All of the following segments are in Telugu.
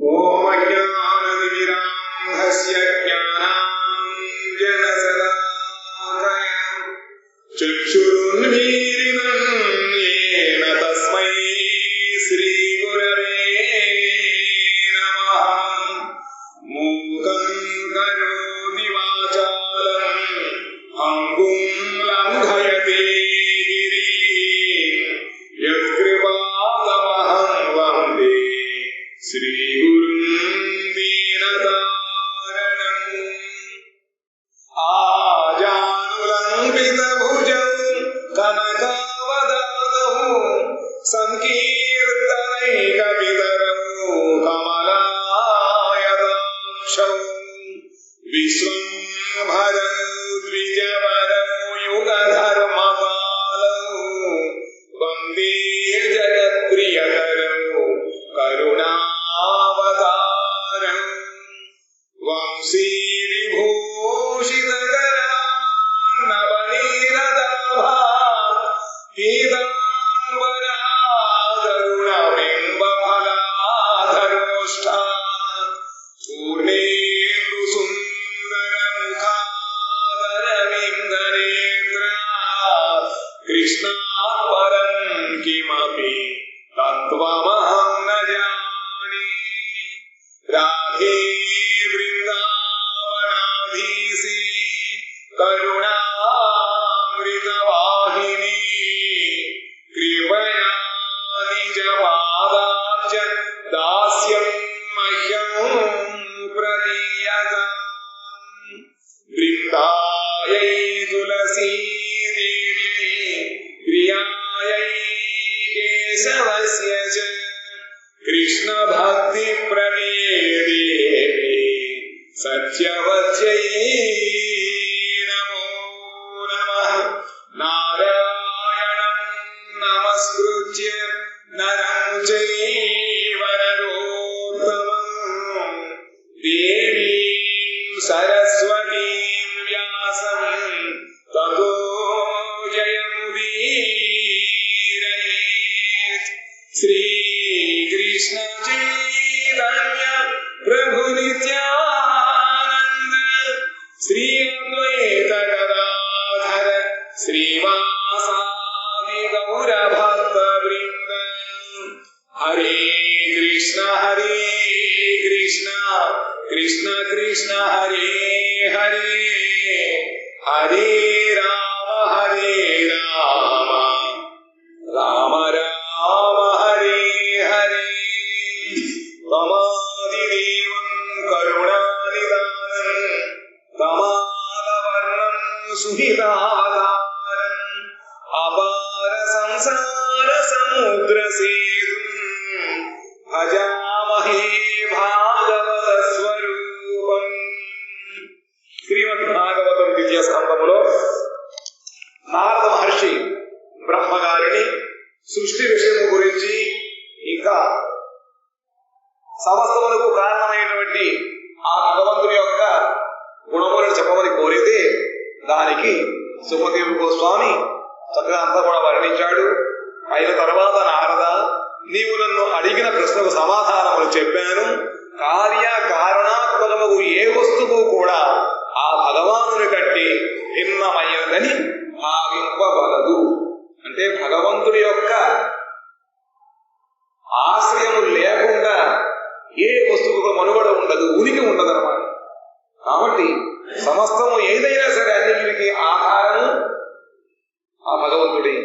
ఓం అజ్ఞానతిమిరాంధస్య జ్ఞానాంజనశలాకయం చక్షురున్మీలితం యేన తస్మై శ్రీగురవే నమః. మూకం కరోతి వాచాలం అంగుం లంఘయతే గిరిం యత్కృపాతమహం వందే శ్రీగురుం దీనతారణం. ఆజానులంబితభుజం కనకావదాతౌ సంకీర్తనైకవితరౌ కమలాయతాక్షౌ విశ్వంభరౌ ద్విజవరౌ యుగధర్మపాలౌ వందే జగత్ప్రియకరౌ కరుణావతారం. వంశీవిభూషితకరాన్నవనీరదాభాత్ పీతాంబరాదరుణబింబఫలాధరోష్ఠాత్ పూర్ణేందుసుందరముఖాదరవిందనేత్రాత్ కృష్ణాత్ పరం కిమపి తత్వమహం న జానే. రాధే బృందావనాధీశే కరుణామృతవాహిని కృపయా నిజపాదాబ్జ దాస్యం మహ్యం ప్రదీయతాం. బృందాయై తులసీదేవ్యై ప్రియాయై కేశవస్య చ కృష్ణ భక్తి ప్రవేదేవి సత్యవత్యై నమో నమః. నారాయణం నమస్కృత్య నరం చైవ నరోత్తమం దేవీం సరస్వతీం వ్యాసం తతో జయముదీరయేత్. శ్రీకృష్ణ చైతన్య ప్రభు నిత్యానంద శ్రీ అద్వైత గదాధర శ్రీవాసాది గౌర భక్త బృంద. హరే కృష్ణ కృష్ణ కృష్ణ హరే హరే హరే రామ రామ రామ హరే హరే. తమాదిదేవం కరుణానిదానం తమాలవర్ణం సుహితావతారం అపార సంసార సముద్ర సేతుం భజామహే భాగవత స్వరూపం. శ్రీమద్ భాగవతం ద్వితీయ స్కంధములో నారద మహర్షి బ్రహ్మగారిని సృష్టి విషయము గురించి ఇంకా సమస్తములకు కారణమైనటువంటి ఆ భగవంతుని యొక్క గుణములను చెప్పమని కోరితే దానికి సుఖదేవ గోస్వామి చక్కగా అంతా కూడా వర్ణించాడు. అయిన తర్వాత నారద, నీవు నన్ను అడిగిన ప్రశ్నకు సమాధానములు చెప్పాను. కార్య కారణాత్మకము ఏ వస్తువు కూడా ఆ భగవానుని కంటే భిన్నమైనదని భావింపబలదు. అంటే భగవంతుడి యొక్క ఆశ్రయము లేకుండా ఏ వస్తువుకు మనుగడ ఉండదు, ఉనికి ఉండదన్నమాట. కాబట్టి సమస్తము ఏదైనా సరే అన్నిటికి ఆధారము ఆ భగవంతుడే.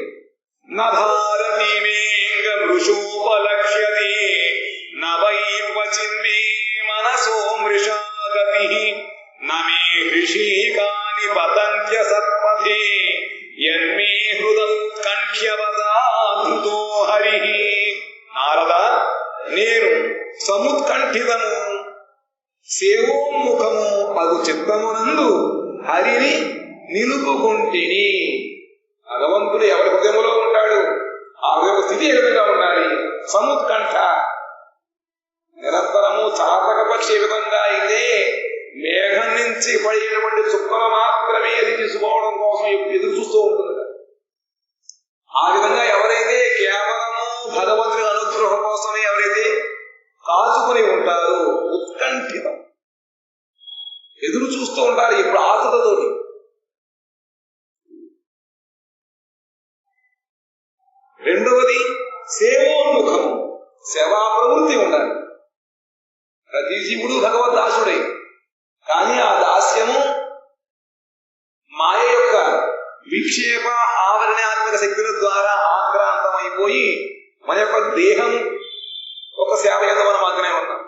నభారతీమేంగ మృషోపలక్ష్యతే నవైర్వచిన్మే మనసో మృషాగతి నమే హృషీకాని పతంత్య సత్పథే యన్మే హృదౌత్కంఠ్యవదాధృతో హరిః. నారద, నేను సముత్కంఠితము సేవోన్ముఖము అగు చిత్తమునందు హరిని నిలుపుకుంటిని. భగవంతుడు ఎవరి హృదయములో ఉంటాడు, ఆ హృదయ స్థితి ఏ విధంగా ఉండాలి? సముత్కంఠ, నిరంతరము చాతక పక్షి ఏ విధంగా అయితే మేఘం నుంచి పడేటువంటి చుక్కలు మాత్రమే అది తీసుకోవడం కోసం ఎదురు చూస్తూ ఉంటుంది. ఆ విధంగా ఎవరైతే కేవలము భగవంతుని అనుగ్రహం కోసమే ఎవరైతే కాచుకుని ఉంటారో ఉత్కంఠితం, ఎదురు చూస్తూ ఉంటారు ఇప్పుడు ఆతురతోటి. రెండవది సేవోన్ముఖం, సేవా ప్రవృత్తి ఉండాలి. ప్రతి జీవుడు భగవద్దాసుడే, కానీ ఆ దాస్యము మాయ యొక్క విక్షేప ఆవరణాత్మక శక్తుల ద్వారా ఆక్రాంతమైపోయి మన యొక్క దేహం ఒక సేవ కింద మనం మాత్రమే ఉన్నాం.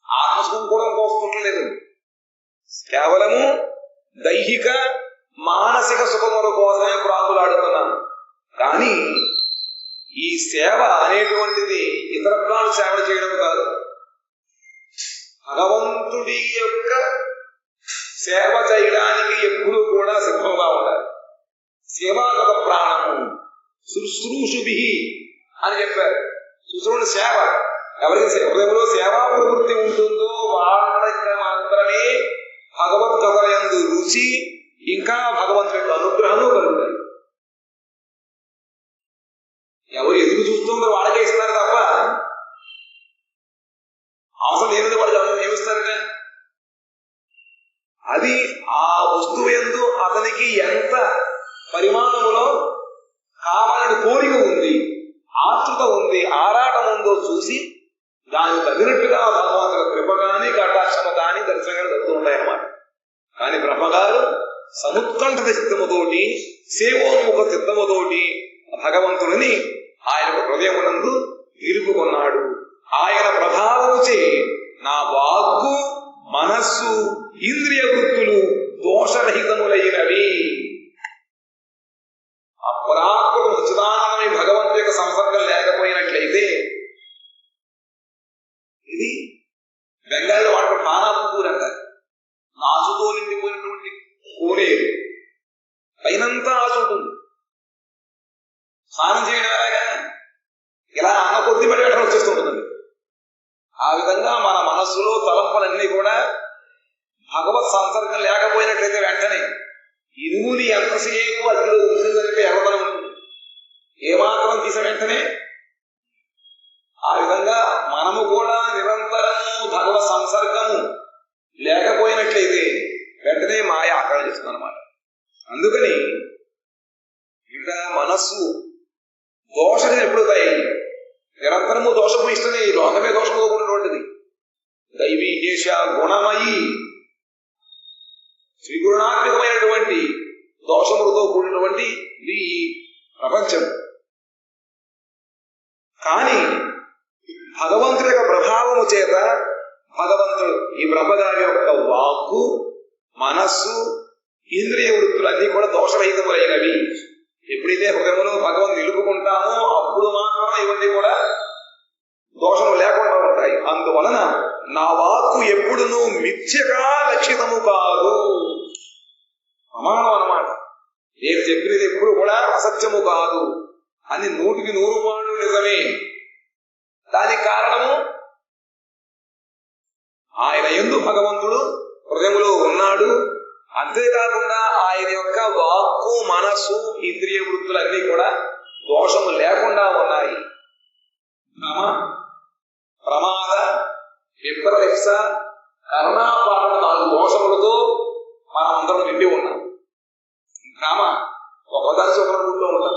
ఆత్మసుఖం కూడా కోసుకుంటలేదు. కేవలము దైహిక మానసిక సుఖముల కోసమే ప్రాకులాడుతున్నాం. కానీ ఈ సేవ అనేటువంటిది ఇతర ప్రాణులు సేవ చేయడం కాదు, భగవంతుడి యొక్క సేవ చేయడానికి ఎప్పుడూ కూడా సిద్ధంగా ఉండాలి. సేవాగత ప్రాణము శుశ్రూషుభి అని చెప్పారు. శుశ్రూషుని సేవ, ఎవరికి హృదయంలో సేవా ప్రవృత్తి ఉంటుందో వాళ్ళకి మాత్రమే భగవత్ కథలందు రుచి, ఇంకా భగవంతుడి యొక్క అనుగ్రహము కలుగుతాయి. ఎవరు ఎదురు చూస్తుందో వాళ్ళకే ఇస్తారు తప్ప అవసరం లేనిది వాళ్ళు ఏమిస్తారుగా. అది ఆ వస్తువు యందు అతనికి ఎంత పరిమాణములో కావాలని కోరిక ఉంది, ఆతృత ఉంది, ఆరాటం ఉందో చూసి దానికి తగినట్టుగా భగవంతుల కృప కానీ కటాక్షము కానీ దర్శనంగా జరుగుతూ ఉంటాయన్నమాట. కానీ బ్రహ్మగారు సముత్కంఠ చిత్తముతోటి, సేవోన్ముఖ చిత్తముతోటి భగవంతుడిని ఆయన హృదయమునందు నిలుపుకున్నాడు. ఆయన ప్రభావముచే నా వాక్కు, మనస్సు, ఇంద్రియ వృత్తులు దోషరహితములైనవి. అప్రాకృత సచిదానందమై భగవంతుడి యొక్క సంసర్గం లేకపోయినట్లయితే, ఇది బెంగాల్లో వాడు పానాపూర్ అంటారు, నాచుతో నిండిపోయినటువంటి కోనేరు, పైనంతా ఆచు ఉంటుంది. స్నానం చేయడం ఎలాగా, ఇలా అన్న కొద్ది పడి వెంటనే వచ్చేస్తుంటుంది. ఆ విధంగా మన మనస్సులో తలంపులన్నీ కూడా భగవత్ సంసర్గం లేకపోయినట్లయితే వెంటనే ఇనుముని ఎంతసేపు అగ్గిలో ఉంటుందంటే ఎర్రదనం ఉంటుంది, ఏమాత్రం తీసే వెంటనే. ఆ విధంగా మనము కూడా నిరంతరము భగవత్ సంసర్గము లేకపోయినట్లయితే వెంటనే మాయ ఆక్రమణ చేస్తుంది అన్నమాట. అందుకని ఇంకా మనస్సు దోషం ఎప్పుడుతాయి, నిరంతరము దోషము ఇష్టమే. ఈ లోకమే దోషంతో కూడినటువంటిది. దైవీ కేశ గుణమయి శ్రీగుణాత్మకమైనటువంటి దోషములతో కూడినటువంటి ఈ ప్రపంచం. కానీ భగవంతుడి యొక్క ప్రభావము చేత భగవంతుడు ఈ బ్రహ్మగారి యొక్క వాక్కు, మనస్సు, ఇంద్రియ వృత్తులన్నీ కూడా దోషరహితములైనవి. ఎప్పుడైతే హృదయంలో భగవంతుడు నిలుపుకుంటామో అప్పుడు మాత్రమే ఇవన్నీ కూడా దోషము లేకుండా ఉంటాయి. అందువలన నా వాక్కు ఎప్పుడునూ మిథ్యగా లక్షితము కాదు, ప్రమాణం అన్నమాట. నేను చెప్పినది ఎప్పుడు కూడా అసత్యము కాదు అని 100% నిజమే. దానికి కారణము ఆయన యందు భగవంతుడు హృదయములో ఉన్నాడు. అంతేకాకుండా ఆయన యొక్క వాక్కు, మనస్సు, ఇంద్రియ వృత్తులన్నీ కూడా దోషము లేకుండా ఉన్నాయి. ప్రమాద, విప్రలిప్స, కర్ణాపాఠన 4 దోషములతో మనం అందరం నిండి ఉన్నాం. భ్రమ, ఒకదాని ఒకరి ఊళ్ళో ఉంటాం.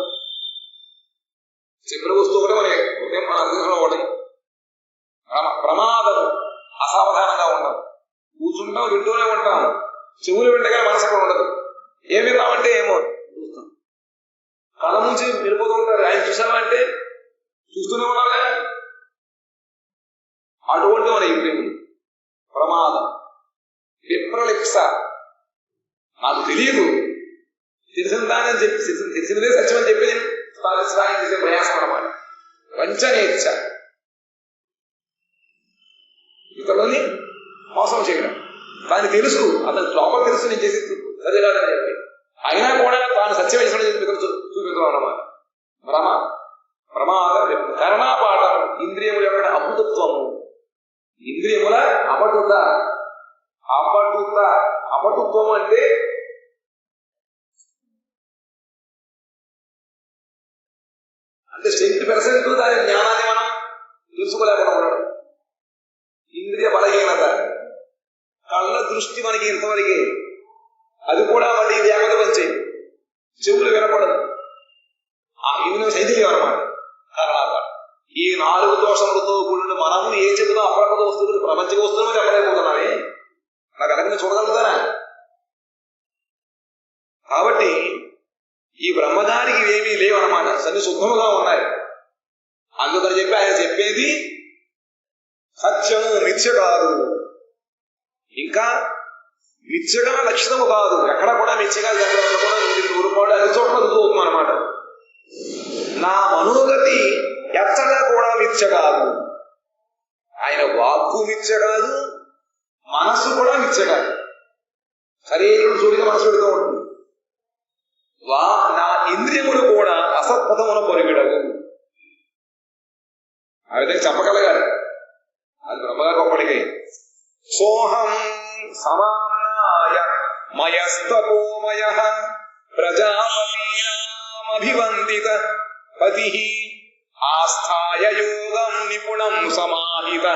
చెప్పిన వస్తువు కూడా మన హృదయం, మన అర్థంలో ఒకటి. ప్రమాదము, అసావధానంగా ఉంటాం. కూర్చుంటాం, వింటూనే ఉంటాం. చెవులు వింటగా మనసు అక్కడ ఉండదు. ఏం విన్నామంటే ఏమో చూస్తాం. కళ్ళ నుంచి వెళ్ళిపోతూ ఉంటారు. ఆయన చూసామంటే చూస్తూనే ఉన్నారా. అటువంటి మన ఇంద్రియములు. ప్రమాదం, విప్రలిప్స, నాకు తెలియదు, తెలిసిన దాన్ని చెప్పి తెలిసినదే సత్యం అని చెప్పి నేను సాధించడానికి చేసే ప్రయాసం అన్నమాట. వంచనేచ్ఛ, ఇతరులని మోసం చేయడం. దాన్ని తెలుసు, అతను లోపల తెలుసు నేను చేసి సరే కాదని చెప్పి అయినా కూడా తాను సత్యం వేసిన చూపించడం అన్నమాట. భ్రమ, ప్రమాద, కర్ణాపాఠం, ఇంద్రియముల యొక్క అమృతత్వము, ఇంద్రియముల అపటుత. అపటుత్వం అంటే అంటే 10% దాని జ్ఞానాన్ని మనం తెలుసుకోలేకుండా ఉండడం. ఇంద్రియ బలహీనత, దృష్టి మనకి ఇంతవరకే. అది కూడా మళ్ళీ దేవత పంచే చెవులు వినపడదు. ఇవి శైథిల్యం అన్నమాట. ఈ 4 దోషములతో కూడిన మనము ఏ చెబుతున్నా అప్రకృత వస్తువులు ప్రపంచక వస్తువులు చెప్పలేకపోతున్నామే. నాకు వెనక చూడగలుగుతానా? కాబట్టి ఈ బ్రహ్మగారికి ఇవేమీ లేవన్నమాట, అన్ని శుద్ధముగా ఉన్నాయి. అందుకని చెప్పి ఆయన చెప్పేది సత్యము, మిథ్య కాదు. ఇంకా మిథ్యగా లక్షణము కాదు. ఎక్కడ కూడా మిథ్యగా జరగకుండా 100 రూపాయలు అన్ని చోట్ల రుజువుతుంది అన్నమాట. నా మనోగతి ఎక్కడ కూడా మిథ్య కాదు. ఆయన వాక్కు మిథ్య కాదు, మనస్సు కూడా మిథ్య కాదు. శరీరుడు చూడిగా మనసు పెడుతూ ఉంటుంది. నా ఇంద్రియములు కూడా అసత్పథమున పొరిగిడవు. ఆ విధంగా చెప్పగలగాలి. అది బ్రహ్మగారు ఒప్పటికే సోహం సమానాయ మయస్తపోమయ ప్రజాపతీనామభివందిత పతి ఆస్థాయ యోగం నిపుణం సమాహిత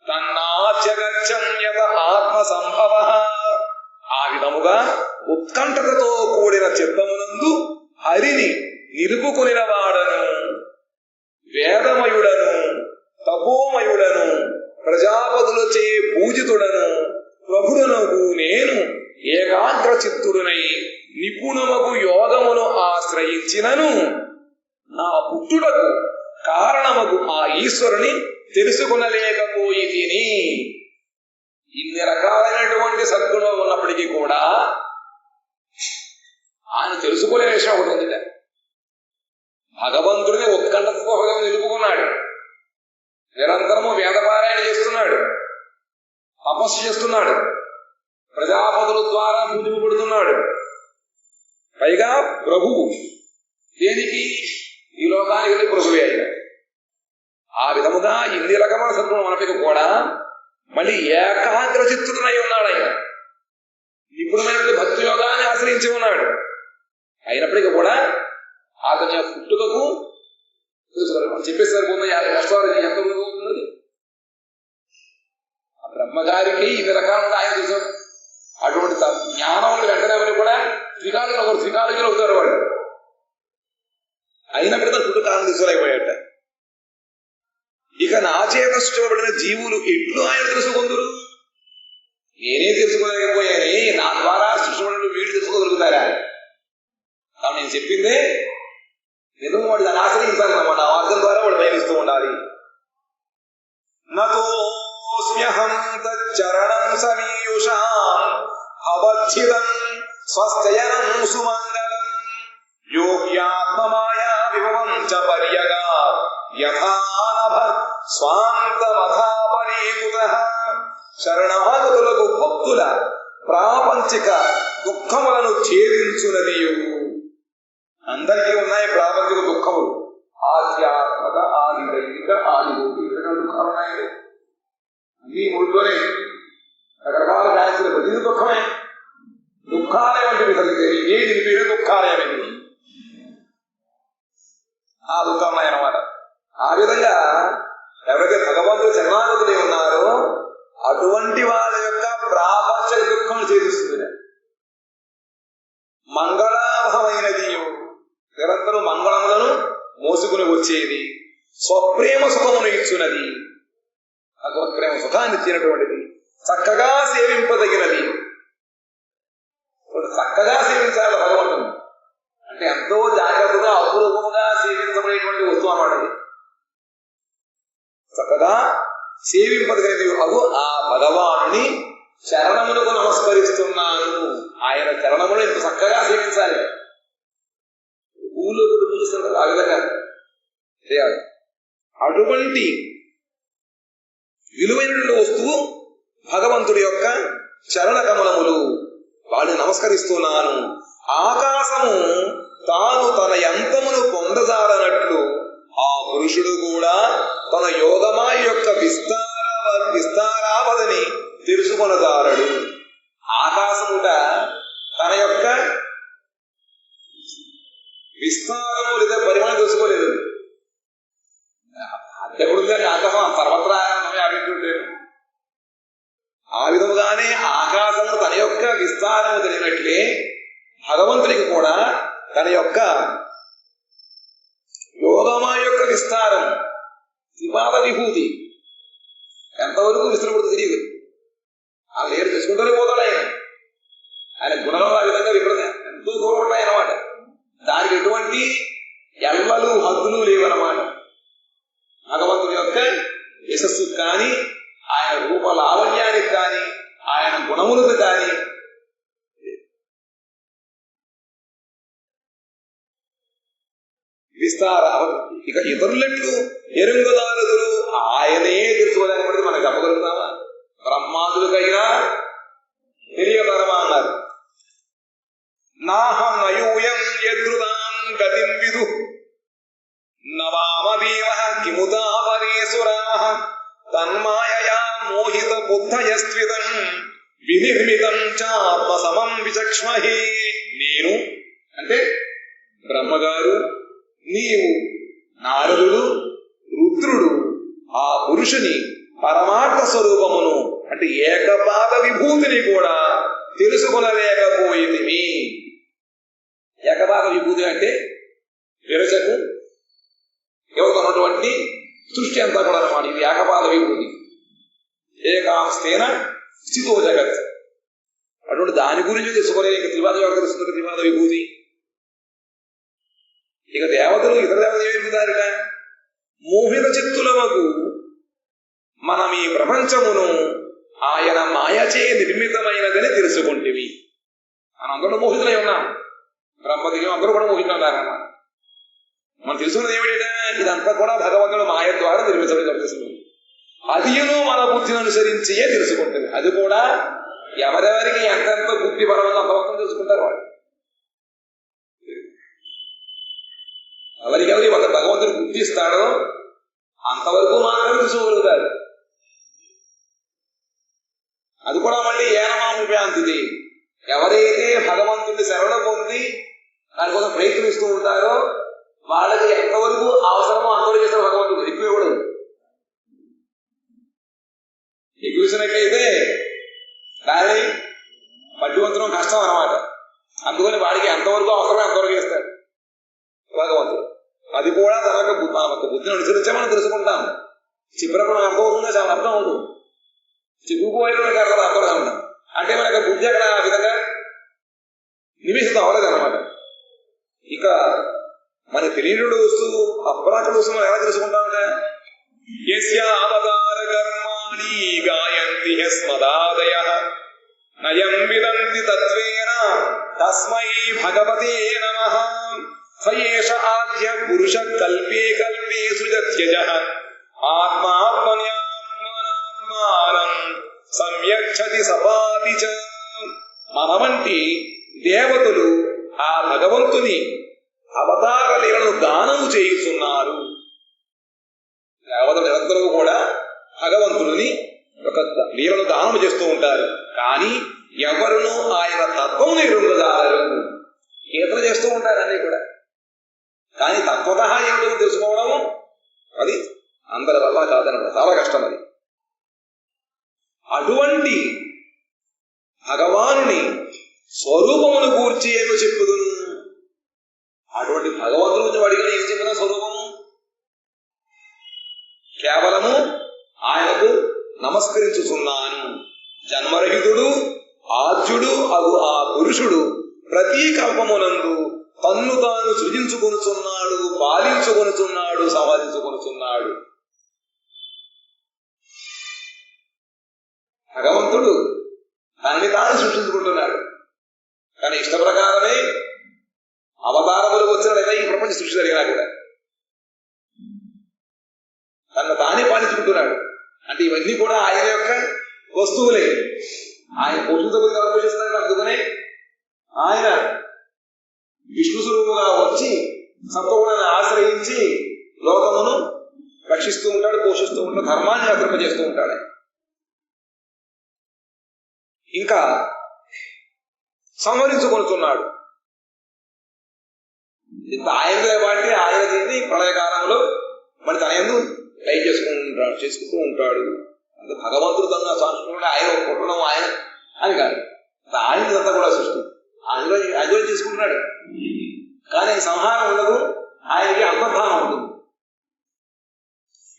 తన్నాచగచ్చం యత ఆత్మ సంభవ. ఆ విధముగా ఉత్కంఠతతో కూడిన చిత్తమునందు హరిని నిలుపుకొనిన వాడను, వేదమయుడను, తపోమయుడను, ప్రజాపతులచే పూజితుడను, ప్రభుడనగు నేను ఏకాగ్ర చిత్తుడునై నిపుణమగు యోగమును ఆశ్రయించినను నా పుట్టుటకు కారణమగు ఆ ఈశ్వరుని తెలుసుకొనలేకపోయి తిని. ఇన్ని రకాలైనటువంటి సద్గుణం ఉన్నప్పటికీ కూడా ఆయన తెలుసుకోలే విషయం ఒకటి ఉంది. భగవంతుడిని ఉత్కంఠతో నిలుపుకున్నాడు. నిరంతరము వేదపారాయణ చేస్తున్నాడు, తపస్సు చేస్తున్నాడు, ప్రజాపతుల ద్వారా పూజింపబడుతున్నాడు. పైగా ప్రభువు దేనికి? ఈ లోకానికి వెళ్ళి ప్రభువే అయినా. ఆ విధముగా ఇన్ని రకమైన సద్గుణం ఉన్నప్పటికీ కూడా మళ్ళీ ఏకాగ్ర చిత్తుడనై ఉన్నాడు. ఆయన నిపుణమైన భక్తి యోగాన్ని ఆశ్రయించి ఉన్నాడు. అయినప్పటికీ కూడా అతని పుట్టుకకు చెప్పేసారి పోతుంది 50 కష్టాలు ఎంత అవుతున్నది. ఆ బ్రహ్మగారికి ఇన్ని రకాలుగా ఆయన చూసారు. అటువంటి జ్ఞానములు వెంటనే కూడా త్రికాలికలు అవుతారు వాడు. అయినప్పటికీ తన పుట్టు కాలం తీసుకోలేకపోయాట. ఇక నా చేత సృష్టించబడిన జీవులు ఎట్లు ఆయన తెలుసుకుందరు? నేనే తెలుసుకోలేకపోయాని, నా ద్వారా సృష్టించబడిన వీడు తెలుసుకోగలుగుతారా? కాబట్టి నేను చెప్పిందే నిజం. వాడు దాన్ని ఆశ్రయించాలన్నమాట. ఆ మార్గం ద్వారా వాడు పయనిస్తూ ఉండాలి. నతోస్మ్యహం తచ్చరణం సమీయుషాం భవచ్చిదం స్వస్థయనం సుమంగళం యోగ్యాత్మమాయా విభవం చ పర్యగా యథానభ స్వాంతమథాపరీకృతః. శరణాగతులకు భక్తుల ప్రాపంచిక దుఃఖములను ఛేదించునదియు. అందరికీ ఉన్నాయి ప్రాపంచిక దుఃఖములు. ఆధ్యాత్మక, ఆది దైవిక, ఆది భౌతిక దుఃఖాలు ఉన్నాయి. అన్ని మూడులోనే రకరకాల బ్యాచ్లు. ప్రతి దుఃఖమే. దుఃఖాలయం వంటివి కలిగితే ఏది పేరు దుఃఖాలయమైంది. ఆ దుఃఖం ఉన్నాయన్నమాట. ఆ విధంగా ఎవరైతే భగవంతుడు శరణాగతులై ఉన్నారో అటువంటి వాళ్ళ యొక్క ప్రాపంచిక దుఃఖం చేస్తుంది. మంగళాభమైనది, నిరంతరం మంగళములను మోసుకుని వచ్చేది, స్వప్రేమ సుఖమును ఇచ్చున్నది, భగవత్ప్రేమ సుఖాన్ని ఇచ్చినటువంటిది, చక్కగా సేవింపదగినది. చక్కగా సేవించాలి భగవంతుని అంటే ఎంతో జాగ్రత్తగా అపూర్వముగా సేవించబడేటువంటి వస్తువు అన్నమాట. చక్కగా సేవింపదగినది అగు ఆ భగవానుని చరణములకు నమస్కరిస్తున్నాను. ఆయన చరణములు ఇంత చక్కగా సేవించాలి. పూలు కూడా పూజిస్తారు ఆ విధంగా చేయాలి. అటువంటి విలువైనటువంటి వస్తువు భగవంతుడి యొక్క చరణ కమలములు. వాడిని నమస్కరిస్తున్నాను. ఆకాశము తాను తన యంతమును పొందజాలనట్లు ఆ పురుషుడు కూడా తన యోగమాయ యొక్క విస్తారావధిని తెలుసుకొనజాలడు. ఆకాశముట తన యొక్క విస్తారము లేదా పరిమాణం తెలుసుకోలేదు. దేవుడు ఆకాశం సర్వత్రా వ్యాపించుంటారు. ఆ విధముగానే ఆకాశము తన యొక్క విస్తారము తెలియనట్లే భగవంతునికి కూడా తన యొక్క యోగమా యొక్క విస్తారం త్రిపాద విభూతి ఎంతవరకు విస్తరపడుతుంది తెలియదు. ఆ లేరు తెలుసుకుంటూనే పోతాడు ఆయన గుణంలో ఆ విధంగా విపరీత ఎంతో దూరం ఉంటాయన్నమాట. దానికి ఎటువంటి ఎల్లలు హద్దులు లేవన్నమాట. భగవంతుని యొక్క యశస్సు కానీ ఆయన రూప లావణ్యానికి కానీ ఆయన గుణములకు కానీ విస్తార. ఇక ఇతరులెట్లు ఎరుంగదారులు ఆయనే తెలుసుకోలేకపోతే మనకు చెప్పగలుగుతామా? బ్రహ్మాదులకైనా తెలియతరమా అన్నారు. నాహం నయూయం యద్రుదాం గతిం విదు నవామదేవ కిముదాపరేసురాః తన్మాయయా మోహిత బుద్ధయస్త్విదం వినిర్మితం చాత్మసమం విచక్ష్మహి. నేను అంటే బ్రహ్మగారు, నీవు, నారదుడు, రుద్రుడు ఆ పురుషుని పరమార్థ స్వరూపమును అంటే ఏకపాద విభూతిని కూడా తెలుసుకొనలేకపోయింది. ఏకపాద విభూతి అంటే విరచకు ఉన్నటువంటి సృష్టి అంతా కూడా అన్నమాట. ఇది ఏకపాద విభూతి. ఏకాంస్తేన స్థితో జగత్. అటువంటి దాని గురించి తెలుసుకోలేదు. ఇక త్రిపాద ఎవరు తెలుసుకున్నారు? త్రిపాద విభూతి. ఇక దేవతలు ఇతర దేవతలు ఏమి ఎరుగుతారుట? మోహిత చిత్తులమకు మనం ఈ ప్రపంచమును ఆయన మాయచే నిర్మితమైనదని తెలుసుకుంటేవి. మనం అందరూ మోహితులై ఉన్నాం. బ్రహ్మదిగం అందరూ కూడా మోహితులు ఉన్నారన్నమాట. మనం తెలుసుకున్నది ఏమిటంటే ఇదంతా కూడా భగవంతుడు మాయ ద్వారా నిర్మించడం తెలుసుకుంది. అదియును మన బుద్ధిని అనుసరించియే తెలుసుకుంటుంది. అది కూడా ఎవరెవరికి ఎంతెంత బుద్ధి బలమో అంతవరకు తెలుసుకుంటారు వాళ్ళు. ఎవరికెవరి ఒక భగవంతుడు బుద్ధి ఇస్తాడో అంతవరకు మాత్రమే తెలుసుకోగలుగుతారు. అది కూడా మళ్ళీ ఏనమాముపేంతిది. ఎవరైతే భగవంతుడిని శరణ పొంది దానికోసం ప్రయత్నిస్తూ ఉంటారో వాళ్ళకి ఎంతవరకు అవసరమో అంతవరకు చేస్తారు భగవంతుడు. ఎక్కువ ఇవ్వడు. ఎక్కువ ఇచ్చినట్లయితే దాన్ని పట్టివంతరం కష్టం అన్నమాట. అందుకని వాడికి ఎంతవరకు అవసరమో అంతవరకు చేస్తాడు భగవంతుడు. అది కూడా తన యొక్క బుద్ధిని అనుసరించే మనం తెలుసుకుంటాం. చివరకు మనకు అర్థం అవుతుందో చాలా అర్థం అవుతుంది. చిక్కుపోయిన అర్థం ఉంటాం. అంటే మన యొక్క బుద్ధి అక్కడ ఆ విధంగా నివేశితం అవ్వలేదు అన్నమాట. ఇక మన తెలియని వస్తువు అప్రాకృత వస్తువు మనం ఎలా తెలుసుకుంటామంటే యస్యావతార కర్మాణి గాయంతి స్మదాదయః నయం విదంతి తత్వేన తస్మై భగవతే నమః సయేష ఆద్య పురుష కల్పే కల్పే సృజత్యజః ఆత్మాత్మన్యాత్మానం సంయక్షతి సపాతి చ. మన వంటి దేవతలు ఆ భగవంతుని అవతార లీలను గానము చేయుతున్నారు. దేవతలు నిరంతరము కూడా భగవంతుడిని ఒక లీలను గానము చేస్తూ ఉంటారు. కానీ ఎవరునూ ఆయన తత్వం ఎరుగజాలరు. కీర్తన చేస్తూ ఉంటారు అన్నీ కూడా. కానీ తత్వత ఏమిటో తెలుసుకోవడం అది అందరి వల్ల కాదనమాట. చాలా కష్టం అది. అటువంటి భగవానుని స్వరూపమును గూర్చి ఏమో చెప్పుదును. అటువంటి భగవంతుడు గురించి అడిగిన ఏం చెప్పిన స్వరూపము కేవలము ఆయనకు నమస్కరించుతున్నాను. జన్మరహితుడు ఆద్యుడు అగు ఆ పురుషుడు ప్రతి కల్పమునందు తన్ను తాను సృజించుకొనుచున్నాడు, పాలించుకొనుచున్నాడు, సంపాదించుకొనుచున్నాడు. భగవంతుడు తనని తాను సృష్టించుకుంటున్నాడు. కానీ ఇష్ట ప్రకారమే అవతారములకు వచ్చినట్లయితే ఈ ప్రపంచ సృష్టి జరిగినా కూడా తను తానే పాలించుకుంటున్నాడు. అంటే ఇవన్నీ కూడా ఆయన యొక్క వస్తువులే. ఆయన పోషించబోయి ఎవరు పోషిస్తున్నాడు? అందుకనే ఆయన విష్ణు స్వరూపుగా వచ్చి సత్వగుణాన్ని ఆశ్రయించి లోకమును రక్షిస్తూ ఉంటాడు, పోషిస్తూ ఉంటాడు, ధర్మాన్ని అగ్రపజేస్తూ ఉంటాడు. ఇంకా సంహరించుకొనుతున్నాడు. ఇంత ఆయనదే వాటి ఆయన దీన్ని ప్రళయకాలంలో మరి తన యందు లైట్ చేసుకుంటూ ఉంటాడు. అంటే భగవంతుడు తన సంస్కృతి ఆయన పుట్టడం ఆయన అని కాదు, ఆయనదంతా కూడా సృష్టి ఆయనలో చేసుకుంటున్నాడు. కానీ సంహారం ఉండదు, ఆయనకి అంతర్ధానం ఉంటుంది.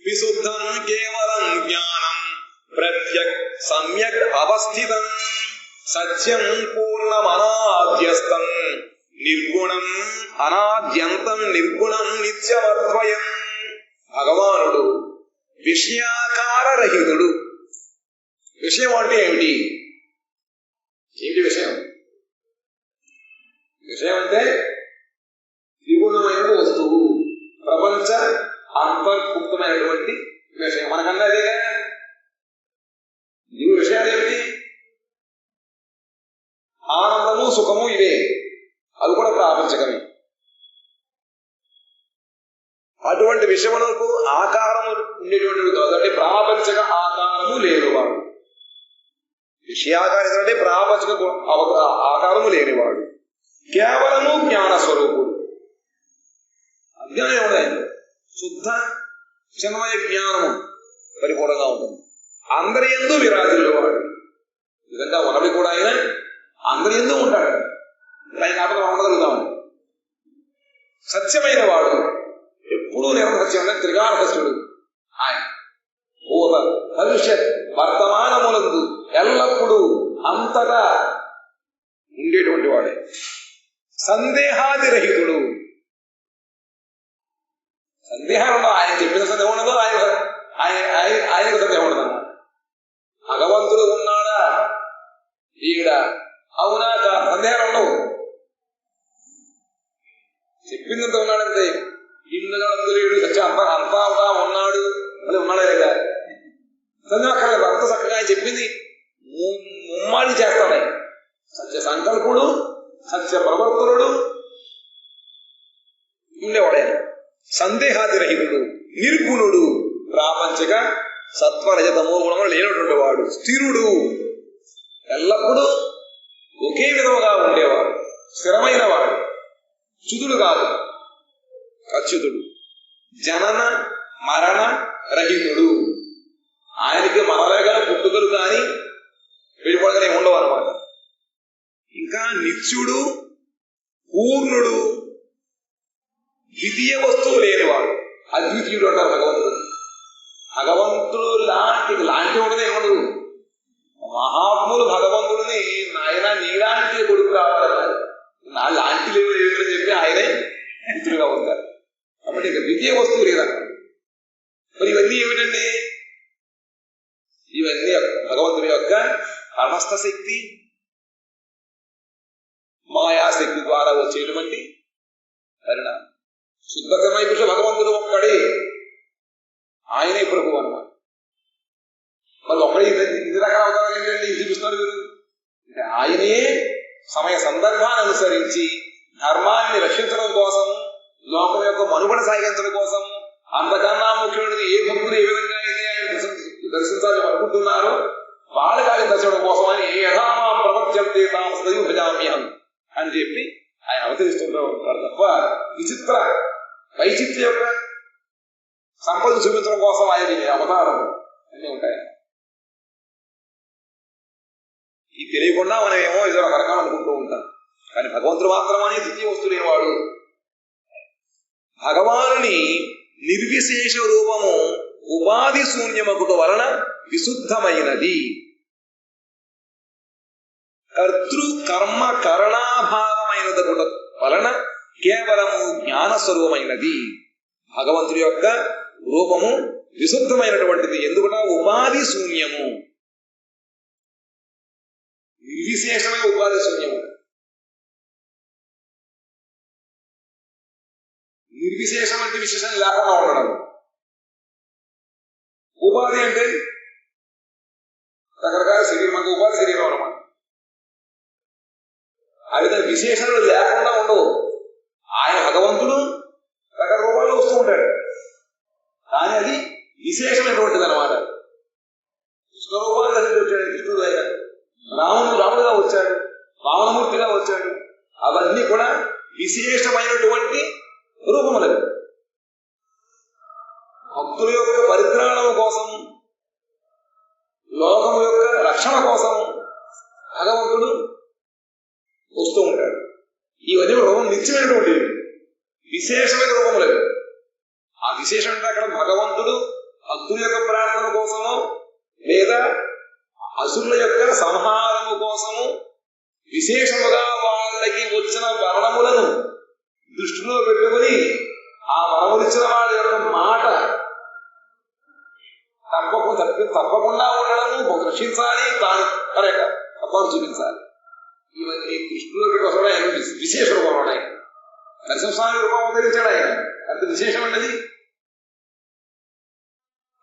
విశుద్ధం కేవలం జ్ఞానం ప్రత్యక్ సమ్యక్ అవస్థితం సత్యం పూర్ణమనాద్యస్తం నిర్గుణం అనాద్యంతం నిర్గుణం నిత్యమద్వయం. భగవానుడు విషయాకారరహితుడు. విషయం అంటే ఏమిటి? విషయం? విషయం అంటే త్రిగుణమైన వస్తువు, ప్రపంచ అంతర్భుక్తమైనటువంటి విషయం. మనకన్నా అదేగా ఇవి విషయాలు ఏమిటి? ఆనందము సుఖము ఇవే, అవి కూడా ప్రాపంచకమే. అటువంటి విషయములకు ఆకారము ఉండేటువంటి కాదు, అంటే ప్రాపంచక ఆకారము లేనివాడు. విషయాకారం అంటే ప్రాపంచక ఆకారము లేనివాడు, కేవలము జ్ఞాన స్వరూపుడు. అజ్ఞానం ఏముంది? శుద్ధ చిన్మయ జ్ఞానము పరిపూర్ణంగా ఉంటుంది. అందరి యందు విరాజిల్లేవాడు. విధంగా మనవి కూడా ఆయన అందరి యందు ఉంటాడు. ఆయన కాకపోతే మనం ఉండగలుగుతామని. సత్యమైన వాడు, ఎప్పుడూ నిరసత్యం, త్రికారహస్యుడు. ఆయన భూత భవిష్యత్ వర్తమానములందు ఎల్లప్పుడూ అంతటా ఉండేటువంటి వాడే. సందేహాదిరహితుడు. సందేహాలు ఉండవు. ఆయన చెప్పిన సందేహం ఉండదు, ఆయనకు సందేహం ఉండదు. భగవంతుడు ఉన్నాడా ఈడ అవునా సందేహాలు ఉండవు. చెప్పిందంత ఉన్నాడంటే ఇన్నగలందులేడు సత్యం అంతా ఉన్నాడు అది ఉన్నాడా లేదా సందేహం అక్కర్లేదు. అంత చక్కగా ఆయన చెప్పింది ముమ్మాడి చేస్తాడు. ఆయన సత్య సంకల్పుడు, సత్య ప్రవర్తనుడు ఉండేవాడు. సందేహాదిరహితుడు, నిర్గుణుడు, ప్రాపంచిక సత్వరజతమో గుణములు లేనటువంటి వాడు, స్థిరుడు, ఎల్లప్పుడూ ఒకే విధముగా ఉండేవాడు, స్థిరమైన వాడు, చ్యుతుడు కాదు, అచ్యుతుడు, జనన మరణ రహితుడు. ఆయనకి మరణగా పుట్టుకలు కానీ వెళ్ళిపోవడం ఏమి ఉండవు అన్నమాట. ఇంకా నిత్యుడు, పూర్ణుడు, ద్వితీయ వస్తువు లేనివాడు, అద్వితీయుడు అంటారు భగవంతుడు. భగవంతుడు లాంటి ఉండదు ఏమడు. మహాత్ములు భగవంతుడిని నాయన నీలాంటి కొడుకు రావాలన్నారు. నా లాంటి లేవు ఏమిటని చెప్పి ఆయనే మిత్రులుగా ఉంటారు. కాబట్టి ఇక ద్వితీయ వస్తువు లేదన్నారు. మరి ఇవన్నీ ఏమిటండి? ఇవన్నీ భగవంతుడి యొక్క సమస్త శక్తి, మాయాశక్తి ద్వారా వచ్చేటువంటి పరిణామం. శుద్ధమై పురుష భగవంతుడు ఒక్కడే, ఆయనే ప్రభు అన్నమాట. మరి ఒక్కడే ఇన్ని రకాల అవతారాలు ఏంటండి ఇది చూపిస్తున్నారు మీరు అంటే ఆయనే సమయ సందర్భాన్ని అనుసరించి ధర్మాన్ని రక్షించడం కోసం, లోకం యొక్క మనుగడ సాగించడం కోసం, అంతకన్నా ముఖ్యమైనది ఏ భక్తులు ఏ విధంగా అయితే ఆయన దర్శించాలని అనుకుంటున్నారో వాళ్ళకి ఆయన దర్శనం కోసం అని ఏ యథామాం ప్రపంచంతే తామస్తయు భజామ్యం అని చెప్పి ఆయన అవతరిస్తుంటూ ఉంటారు తప్ప విచిత్ర వైచిత్ర యొక్క సంపద చూపించడం కోసం ఆయన అవతారం అన్నీ ఉంటాయి. ఈ తెలియకుండా మనం ఏమో ఏదో రకరకాలు అనుకుంటూ ఉంటాం. కానీ భగవంతుడు మాత్రమని ద్వితీయ వస్తులేవాడు. భగవానుని నిర్విశేష రూపము ఉపాధి శూన్యమగుట వలన విశుద్ధమైనది. కర్తృ కర్మ కరణాభావమైనదగుట వలన కేవలము జ్ఞానస్వరూపమైనది. భగవంతుడి యొక్క రూపము విశుద్ధమైనటువంటిది. ఎందుకంటే ఉపాధి శూన్యము, నిర్విశేషమైన ఉపాధి శూన్యము. నిర్విశేషం అంటే విశేషం లేకుండా ఉండడం. ఉపాధి అంటే రకరకాల శరీరం, అంటే ఉపాధి శరీరం అన్నమాట. ఆ విధంగా విశేషణలు లేకుండా ఉండవు. ఆయన భగవంతుడు రకరకాల రూపాల్లో వస్తూ ఉంటాడు, కానీ అది విశేషమైనటువంటిది అనమాట. కృష్ణ రూపాన్ని వచ్చాడు కృష్ణుడు, ఆయన రాముడుగా వచ్చాడు, వామనమూర్తిగా వచ్చాడు. అవన్నీ కూడా విశేషమైనటువంటి రూపములవి. భక్తుల యొక్క పరిత్రాణం కోసం లోకము యొక్క రక్షణ కోసం భగవంతుడు వస్తూ ఉంటాడు. ఇవన్నీ రూపం నిత్యమైనటువంటి విశేషమైన రూపం లేదు. ఆ విశేషం అంటే అక్కడ భగవంతుడు భక్తుల యొక్క ప్రార్థన కోసము లేదా అసురుల యొక్క సంహారము కోసము విశేషముగా వాళ్ళకి వచ్చిన వర్ణములను దృష్టిలో పెట్టుకుని ఆ వరములిచ్చిన వాళ్ళ యొక్క మాట తప్పకుండా ఉండడము రక్షించాలి, తాను తప్పని చూపించాలి. ఇవన్నీ దృష్టిలో పెట్టుకోసం ఆయన విశేష రూపం ఉన్నాయి. నరసింహస్వామి రూపం అవతరించాడు ఆయన. అంత విశేషం అన్నది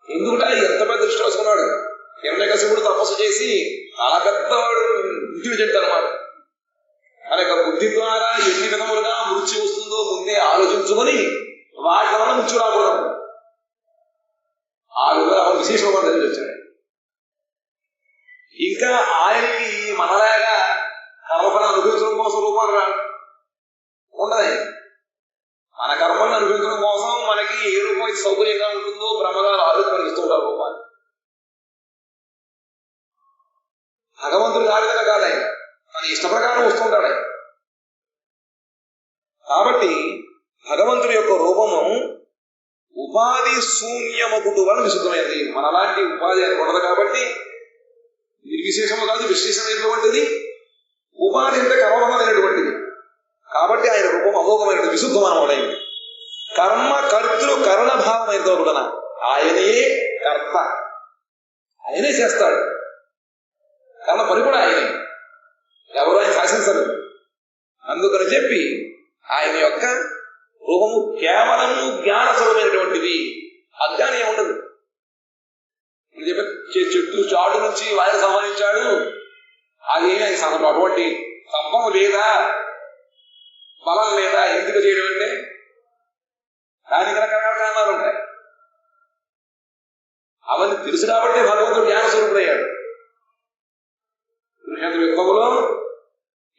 ఎందుకంటే ఎంత పెద్ద దృష్టి వస్తున్నాడు. హిరణ్యకశిపుడు తపస్సు చేసి చాలా పెద్దవాడు ఇంటెలిజెంట్ అనమాట. ఆయన యొక్క బుద్ధి ద్వారా ఎన్ని విధములుగా మృత్యు వస్తుందో ముందే ఆలోచించుకొని వాటి వల్ల మృత్యు రాకూడదు. ఆ విధంగా విశేష రూపం తెలిసి వచ్చాడు. ఇంకా ఆయనకి మనలాగా కర్మఫలం అనుభవించడం కోసం రూపాలు ఉండదు. మన కర్మలను అనుభవించడం కోసం మనకి ఏ రూపం అయితే సౌకర్యంగా ఉంటుందో బ్రహ్మగారు ఆలోచన మనకి ఇస్తూ ఉంటారు రూపాన్ని. భగవంతుడు ఆ విధంగా కాదు, ఆయన తన ఇష్ట ప్రకారం వస్తుంటాడు ఆయన. కాబట్టి భగవంతుడి యొక్క రూపము ఉపాధి శూన్యమగుడు వల్ల విశుద్ధమైనది. మనలాంటి ఉపాధి ఆయన ఉండదు కాబట్టి నిర్విశేషము కాదు, విశేషమైనటువంటిది. ఉపాధి అంటే కర్మమైనటువంటిది కాబట్టి ఆయన రూపం అమోఘమైనది, విశుద్ధమైనది. కర్మ కర్తృ కరణభావమైనతో కూడా ఆయనే కర్త, ఆయనే చేస్తాడు. కర్మ పని కూడా ఆయనే, ఎవరు ఆయన శాసించరు. అందుకని చెప్పి ఆయన యొక్క రూపము కేవలము జ్ఞాన స్వరూపమైనటువంటిది, అజ్ఞానం ఉండదు. చెట్టు చాటు నుంచి వాయు సంహరించాడు, అది అటువంటి తప్పం లేదా, బలం లేదా, ఎందుకు చేయడం అంటే దానికి రకరకాల కారణాలు ఉంటాయి. అవన్నీ తెలుసు కాబట్టి భగవంతుడు జ్ఞాన స్వరూపుడయ్యాడు. యుద్ధములో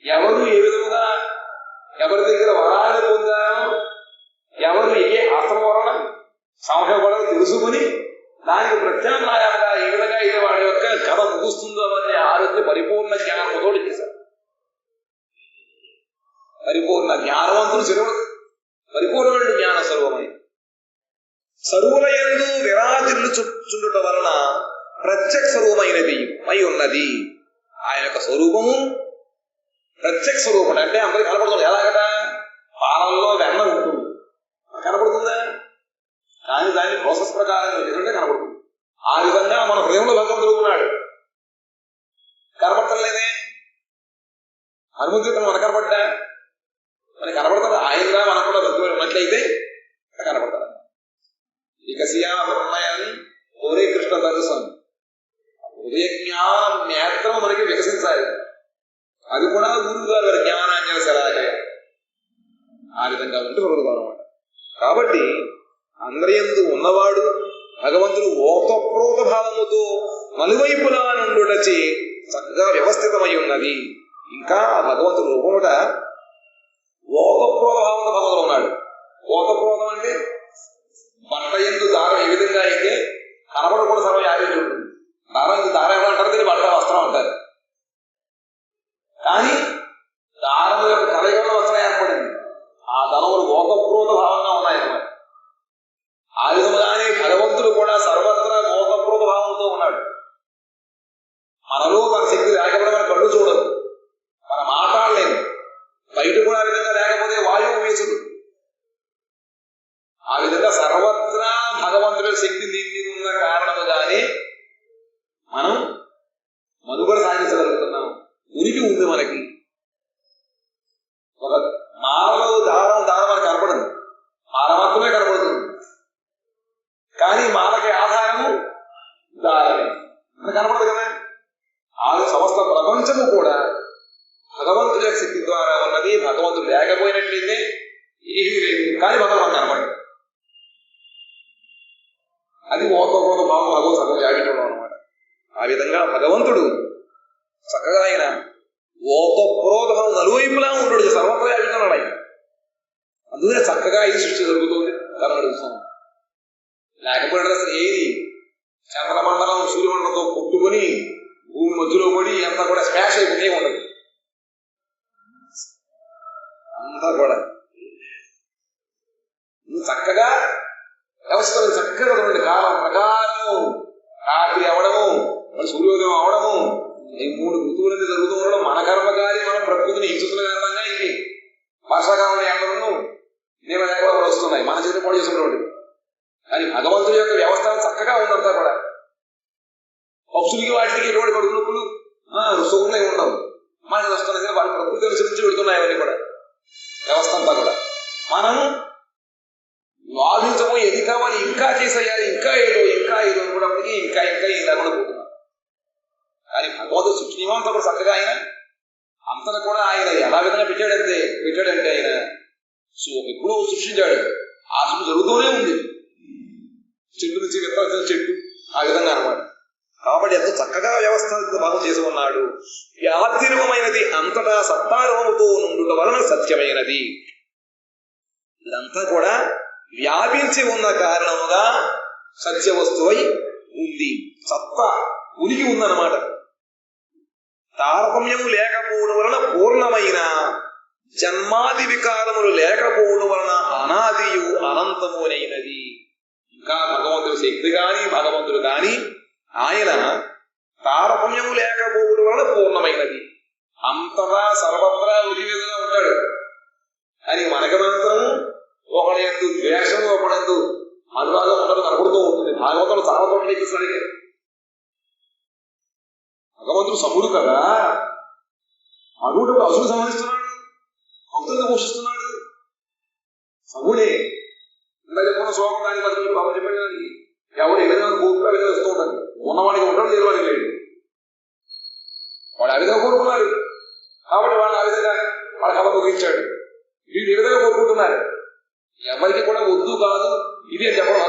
ఎవరు ఏ విధముగా ఎవరి దగ్గర వరాలు పొందారో, ఎవరు ఏ అస్త్రం వలన సంహరించబడాలో తెలుసుకుని దానికి ప్రత్యామ్నాయంగా ఏ విధంగా అయితే వాడి యొక్క కథ ముగుస్తుందో అనే ఆలోచన పరిపూర్ణ జ్ఞానంతో చేశారు. పరిపూర్ణ జ్ఞానవంతుడు శరీరం పరిపూర్ణమైన జ్ఞాన స్వరూపమై సరువుల యందు విరాజిల్లుచుండుట వలన ప్రత్యక్ష స్వరూపమైనది అయి ఉన్నది. ఆయన యొక్క స్వరూపము ప్రత్యక్ష స్వరూపం అంటే అందరికి కనపడుతుంది. ఎలాగట? పాలల్లో వెన్న ఉంటుంది, కనపడుతుందా? కానీ దాన్ని ప్రాసెస్ ప్రకారం ఎందుకంటే కనపడుతుంది. ఆ విధంగా మన హృదయంలో భగవంతుడు ఉన్నాడు. కనపడతలేదే? హనుమంతుడు మన కనపడ్డా? మనకి కనపడతాడు. ఆయనగా మనం కూడా భక్తులు ఉన్నట్లయితే కనపడతాడు. వికసియా నిర్ణయాన్ని కోరే కృష్ణ దర్శనం హృదయ జ్ఞానం నేత్రం మనకి వికసించాలి. అది కూడా గురువు గారు వారి జ్ఞానాంజన సలాహే ఆ విధంగా ఉంటే గురువు అనమాట. కాబట్టి అందరి యందు ఉన్నవాడు భగవంతుడు ఓతప్రోత భావముతో నలువైపులా నుండుటచి చక్కగా వ్యవస్థితమై ఉన్నది. ఇంకా భగవంతుడు రూపముట ఓతప్రోత భావంతో భగవంతుడు ఉన్నాడు. ఓతప్రోతం అంటే బట్ట యందు దారం ఏ విధంగా అయితే కనబడకూడదు సర్వ యాభై ఉంటుంది. దారం ఏమంటారు? దీన్ని బట్ట వస్త్రం అంటారు. కానీ దారం యొక్క కలయికలో వస్త్రం ఏర్పడింది. ఆ ధనములు ఓతప్రోత భావంగా ఉన్నాయన్నమాట. ఆ విధముగానే భగవంతుడు కూడా సర్వత్రా ఓతప్రోత భావంతో ఉన్నాడు. మనలో మన శక్తి లేకపోతే మన కళ్ళు చూడదు, మన మాట్లాడలేదు, బయట కూడా ఆ విధంగా లేకపోతే వాయువు వీచదు. ఆ విధంగా సర్వత్రా భగవంతుడి శక్తి నిండి ఉన్న కారణముగానే మనం మనుగడ సాగించగలుగుతున్నాం. ఉనికి ఉంది మనకి. ఒక మాలలో దారం మనకు కనపడదు, మాల మాత్రమే కనపడుతుంది. కానీ మాలకి ఆధారము దారమే, మనకు కనపడదు కదా. ఆ సమస్త ప్రపంచము కూడా భగవంతుడి యొక్క శక్తి ద్వారా ఉన్నది. భగవంతుడు లేకపోయినట్లయితే ఏమీ లేదు. కానీ భగవంతుడు కనపడదు. అది ఓతప్రోత భావం భగవంతుడు సగం జాగ్రత్తలో అనమాట. ఆ విధంగా భగవంతుడు చక్కగా ఆయన ఓతప్రోత భావం నలువైపులా ఉంటాడు, సర్వత్రా వ్యాపించున్నాడు ఆయన. అందుకనే చక్కగా ఈ సృష్టి జరుగుతుంది. కర్మ చూస్తాం. లేకపోతే అసలు ఏది చంద్రమండలం సూర్యమండలంతో కొట్టుకొని భూమి మధ్యలో పడి అంతా కూడా స్మాష్ అయిపోతే ఉండదు. అంతా కూడా చక్కగా వ్యవస్థ చక్కగా కాలం ప్రకారం రాత్రి అవడము, సూర్యోదయం అవడము, ఈ 3 ఋతువులన్నీ జరుగుతూ ఉండడం మన కర్మకారి, మనం ప్రకృతిని హింసిస్తున్న కారణంగా ఇది వర్షాకాలంలో ఎండలను నేను లేకుండా వస్తున్నాయి, మన చేతి పాడు చేస్తున్నటువంటి. కానీ భగవంతుడి యొక్క వ్యవస్థ చక్కగా ఉందంతా కూడా. పక్షులకి వాటికి ఎటువంటి కడుపు నొప్పులు సుఖంగా ఉండవు, మనకి వస్తున్నాయి. వాటి ప్రకృతి అనుసరించి వెళుతున్నాయి అవన్నీ కూడా. వ్యవస్థ అంతా కూడా మనం వాదించబోయి ఎది కావాలి ఇంకా చేసేయాలి, ఇంకా ఏదో అనుకున్నప్పటికీ ఇంకా ఏం లేకుండా పోతున్నాం. కానీ భగవంతుడు సృష్టినిమంతా కూడా చక్కగా ఆయన అంతను కూడా ఆయన ఎలా విధంగా పెట్టాడంటే ఆయన ఎప్పుడో సృష్టించాడు. ఆ సృష్టి జరుగుతూనే ఉంది. చెట్టు నుంచి విత్తనం చెట్టు ఆ విధంగా అనమాట. కాబట్టి ఎంతో చక్కగా వ్యవస్థ భాగం చేసి ఉన్నాడు. వ్యాధిరూపమైనది అంతటా సత్తారూపముతో నుండుట వలన సత్యమైనది. ఇదంతా కూడా వ్యాపించి ఉన్న కారణముగా సత్య వస్తువై ఉంది. సత్తా ఉనికి ఉందన్నమాట. తారతమ్యము లేకపోవడం వలన పూర్ణమైన, జన్మాది వికారములు లేకపోవడం వలన అనాదియు అనంతమునైనది. ఇంకా భగవంతుడి శక్తి కాని భగవంతుడు కాని ఆయన తారతమ్యము లేకపోవడం వలన పూర్ణమైనది. అంతటా సర్వత్రా ఉరివిధంగా ఉంటాడు. అని మనకు మాత్రం ఒకటి ఎందు ద్వేషం, ఒకటి ఎందు అనురాగం ఉండడం కనబడుతూ ఉంటుంది. భాగవంతుడు చాలా చోట్ల చూస్తున్నాడు. భగవంతుడు సముడు కదా, అడుగుడు అసుడు సంహరిస్తున్నాడు, భక్తులను పోషిస్తున్నాడు. సముడే ఇందాక చెప్పిన శ్లోకం దానికి బతుకులు బాబు చెప్పేదానికి ఎవరు ఏ విధంగా కోరుకున్నా విధంగా వస్తూ ఉంటారు. ఉన్నవాడికి ఉండడం లేదు, వాడికి లేదు. వాడు ఆ విధంగా కోరుకున్నారు కాబట్టి వాడు ఆ విధంగా వాళ్ళ కథ ముగించాడు. వీళ్ళు ఏ విధంగా కోరుకుంటున్నారు. ఎవరికి కూడా వద్దు కాదు ఇది అని చెప్పడం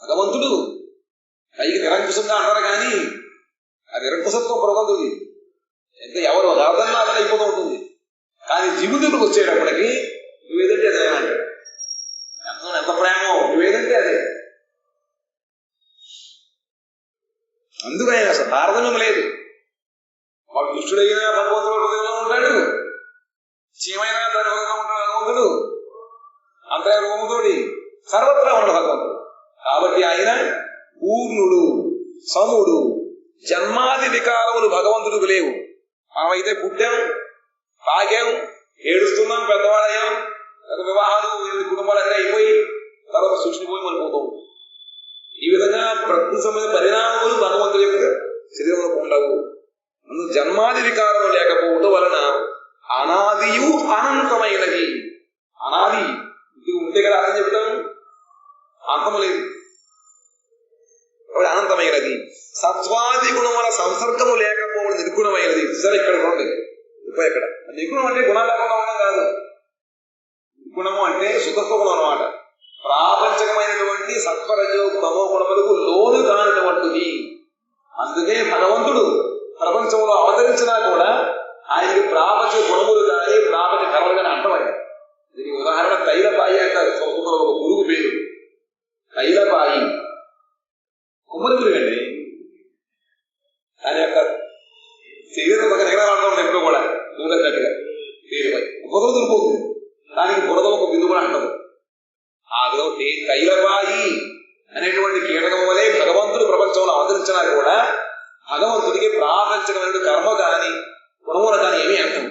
భగవంతుడు పైకి నిరంకుశంగా అంటారు కానీ ఆ నిరంకుశత్వం భగవంతుడి ఎంత ఎవరు అర్థంగా అర్థం అయిపోతూ ఉంటుంది. కానీ జీవితంలోకి వచ్చేటప్పటికి నువ్వేదంటే అదే అంటాడు. ఎంత ప్రేమో నువ్వేదంటే అదే. అందుకని అసలు తారతమ్యం లేదు. వాడు దుష్టుడైనా భగవంతుడు హృదయంలో ఉంటాడు, చీమైనా దాని హృదయంలో ఉంటాడు భగవంతుడు. అంతగా రూపంతోటి సర్వత్రా ఉన్నాడు భగవంతుడు. కాబట్టి ఆయన పూర్ణుడు, సముడు. జన్మాది వికారములు భగవంతుడికి లేవు. మనమైతే పుట్టాం, తాగాం, ఏడుస్తున్నాం, పెద్దవాళ్ళయ్యాం, వివాహాలు కుటుంబాలు అన్నీ అయిపోయి తర్వాత సృష్టిపోయి మరిపోతాం. ఈ విధంగా ప్రకృతి సంబంధించిన పరిణామములు భగవంతుడి యొక్క శరీరంలో ఉండవు. అందుకు జన్మాది వికారము లేకపోవడం వలన అనాదియు అనంతమైనది. అనాది ఉంటే కదా అర్థం చెప్తాను, అంతము లేదు. అనంతమైనది. సత్వాది గుణముల సంసర్గము లేకపోవడం నిర్గుణమైనది. సరే ఇక్కడ చూడండి, ఇక్కడ నిర్గుణం అంటే గుణాలు లేకుండా ఉండడం కాదు. నిర్గుణము అంటే సుఖత్వ గుణం అన్నమాట. ప్రాపంచకమైనటువంటి సత్వరజో తమో గుణములకు లోను కానటువంటిది. అందుకే భగవంతుడు ప్రపంచంలో అవతరించినా కూడా ఆయనకి ప్రాపంచ గుణములు కానీ ప్రాపంచ కళలు కానీ అంటమయ్యాయి. దీనికి ఉదాహరణ తైలపాయి అంటారు. సంస్కృతంలో ఒక పురుగు పేరు తైలపాయి. కుమ్మరిపురుగండి. దాని యొక్క శరీరం ఒక దగ్గర వాడతాం ఎప్పుడు కూడా దూరన్నట్టుగా పేరుపై బురద దొరికిపోతుంది. దానికి బురద ఒక బిందు కూడా అంటదు. అదొకటి తైలపాయి అనేటువంటి కీటకం వలె భగవంతుడు ప్రపంచంలో అవతరించినా కూడా భగవంతుడికి ప్రాపంచకమైన కర్మ కానీ గుణముల కానీ ఏమీ అంటాం.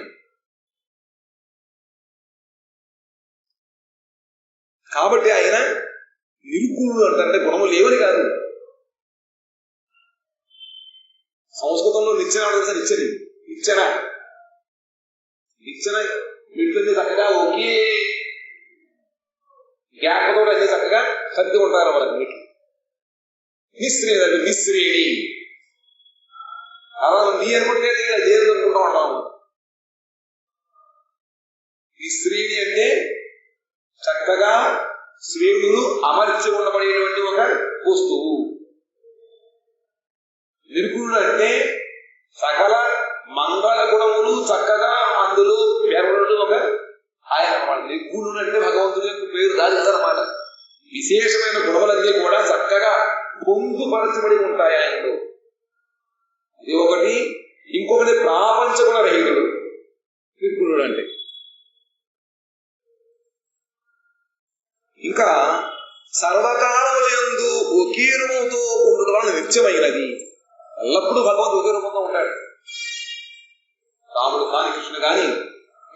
కాబట్టి ఆయన నిరుకుడు అంటే గుణము లేవని కాదు. సంస్కృతంలో నిచ్చెన తెలుసా? నిచ్చెన వీటిని చక్కగా ఒకే గ్యాప్ తోటి అన్ని చక్కగా సర్ది ఉంటారు వాళ్ళకి. నీటి మిశ్రేణి అంటే మిశ్రేణి అలా నీ అనుకుంటే లేదు అనుకుంటా ఉంటాము. మిశ్రేణి అంటే చక్కగా శ్రేణులు అమర్చి ఉండబడేటువంటి ఒక వస్తువు. నిర్గుణుడు అంటే సకల మంగళ గుణములు చక్కగా అందులో పేర్కొనడం ఒక ఆయన అన్నమాట. నిర్గుణుడు అంటే భగవంతుడి యొక్క పేరు దాని కదనమాట. విశేషమైన గుణములన్నీ కూడా చక్కగా పొందుపరచబడి ఉంటాయి ఆయనలో. ఇది ఒకటి. ఇంకొకటి ప్రాపంచ గుణ రహితుడు నిర్గుణుడు అంటే. ఇంకా సర్వకాలములందు ఒకే రూపంతో ఉండడం వలన నిత్యమైనది. ఎల్లప్పుడూ భగవంతుడు ఒకే రూపంగా ఉంటాడు. రాముడు కాని కృష్ణుడు కాని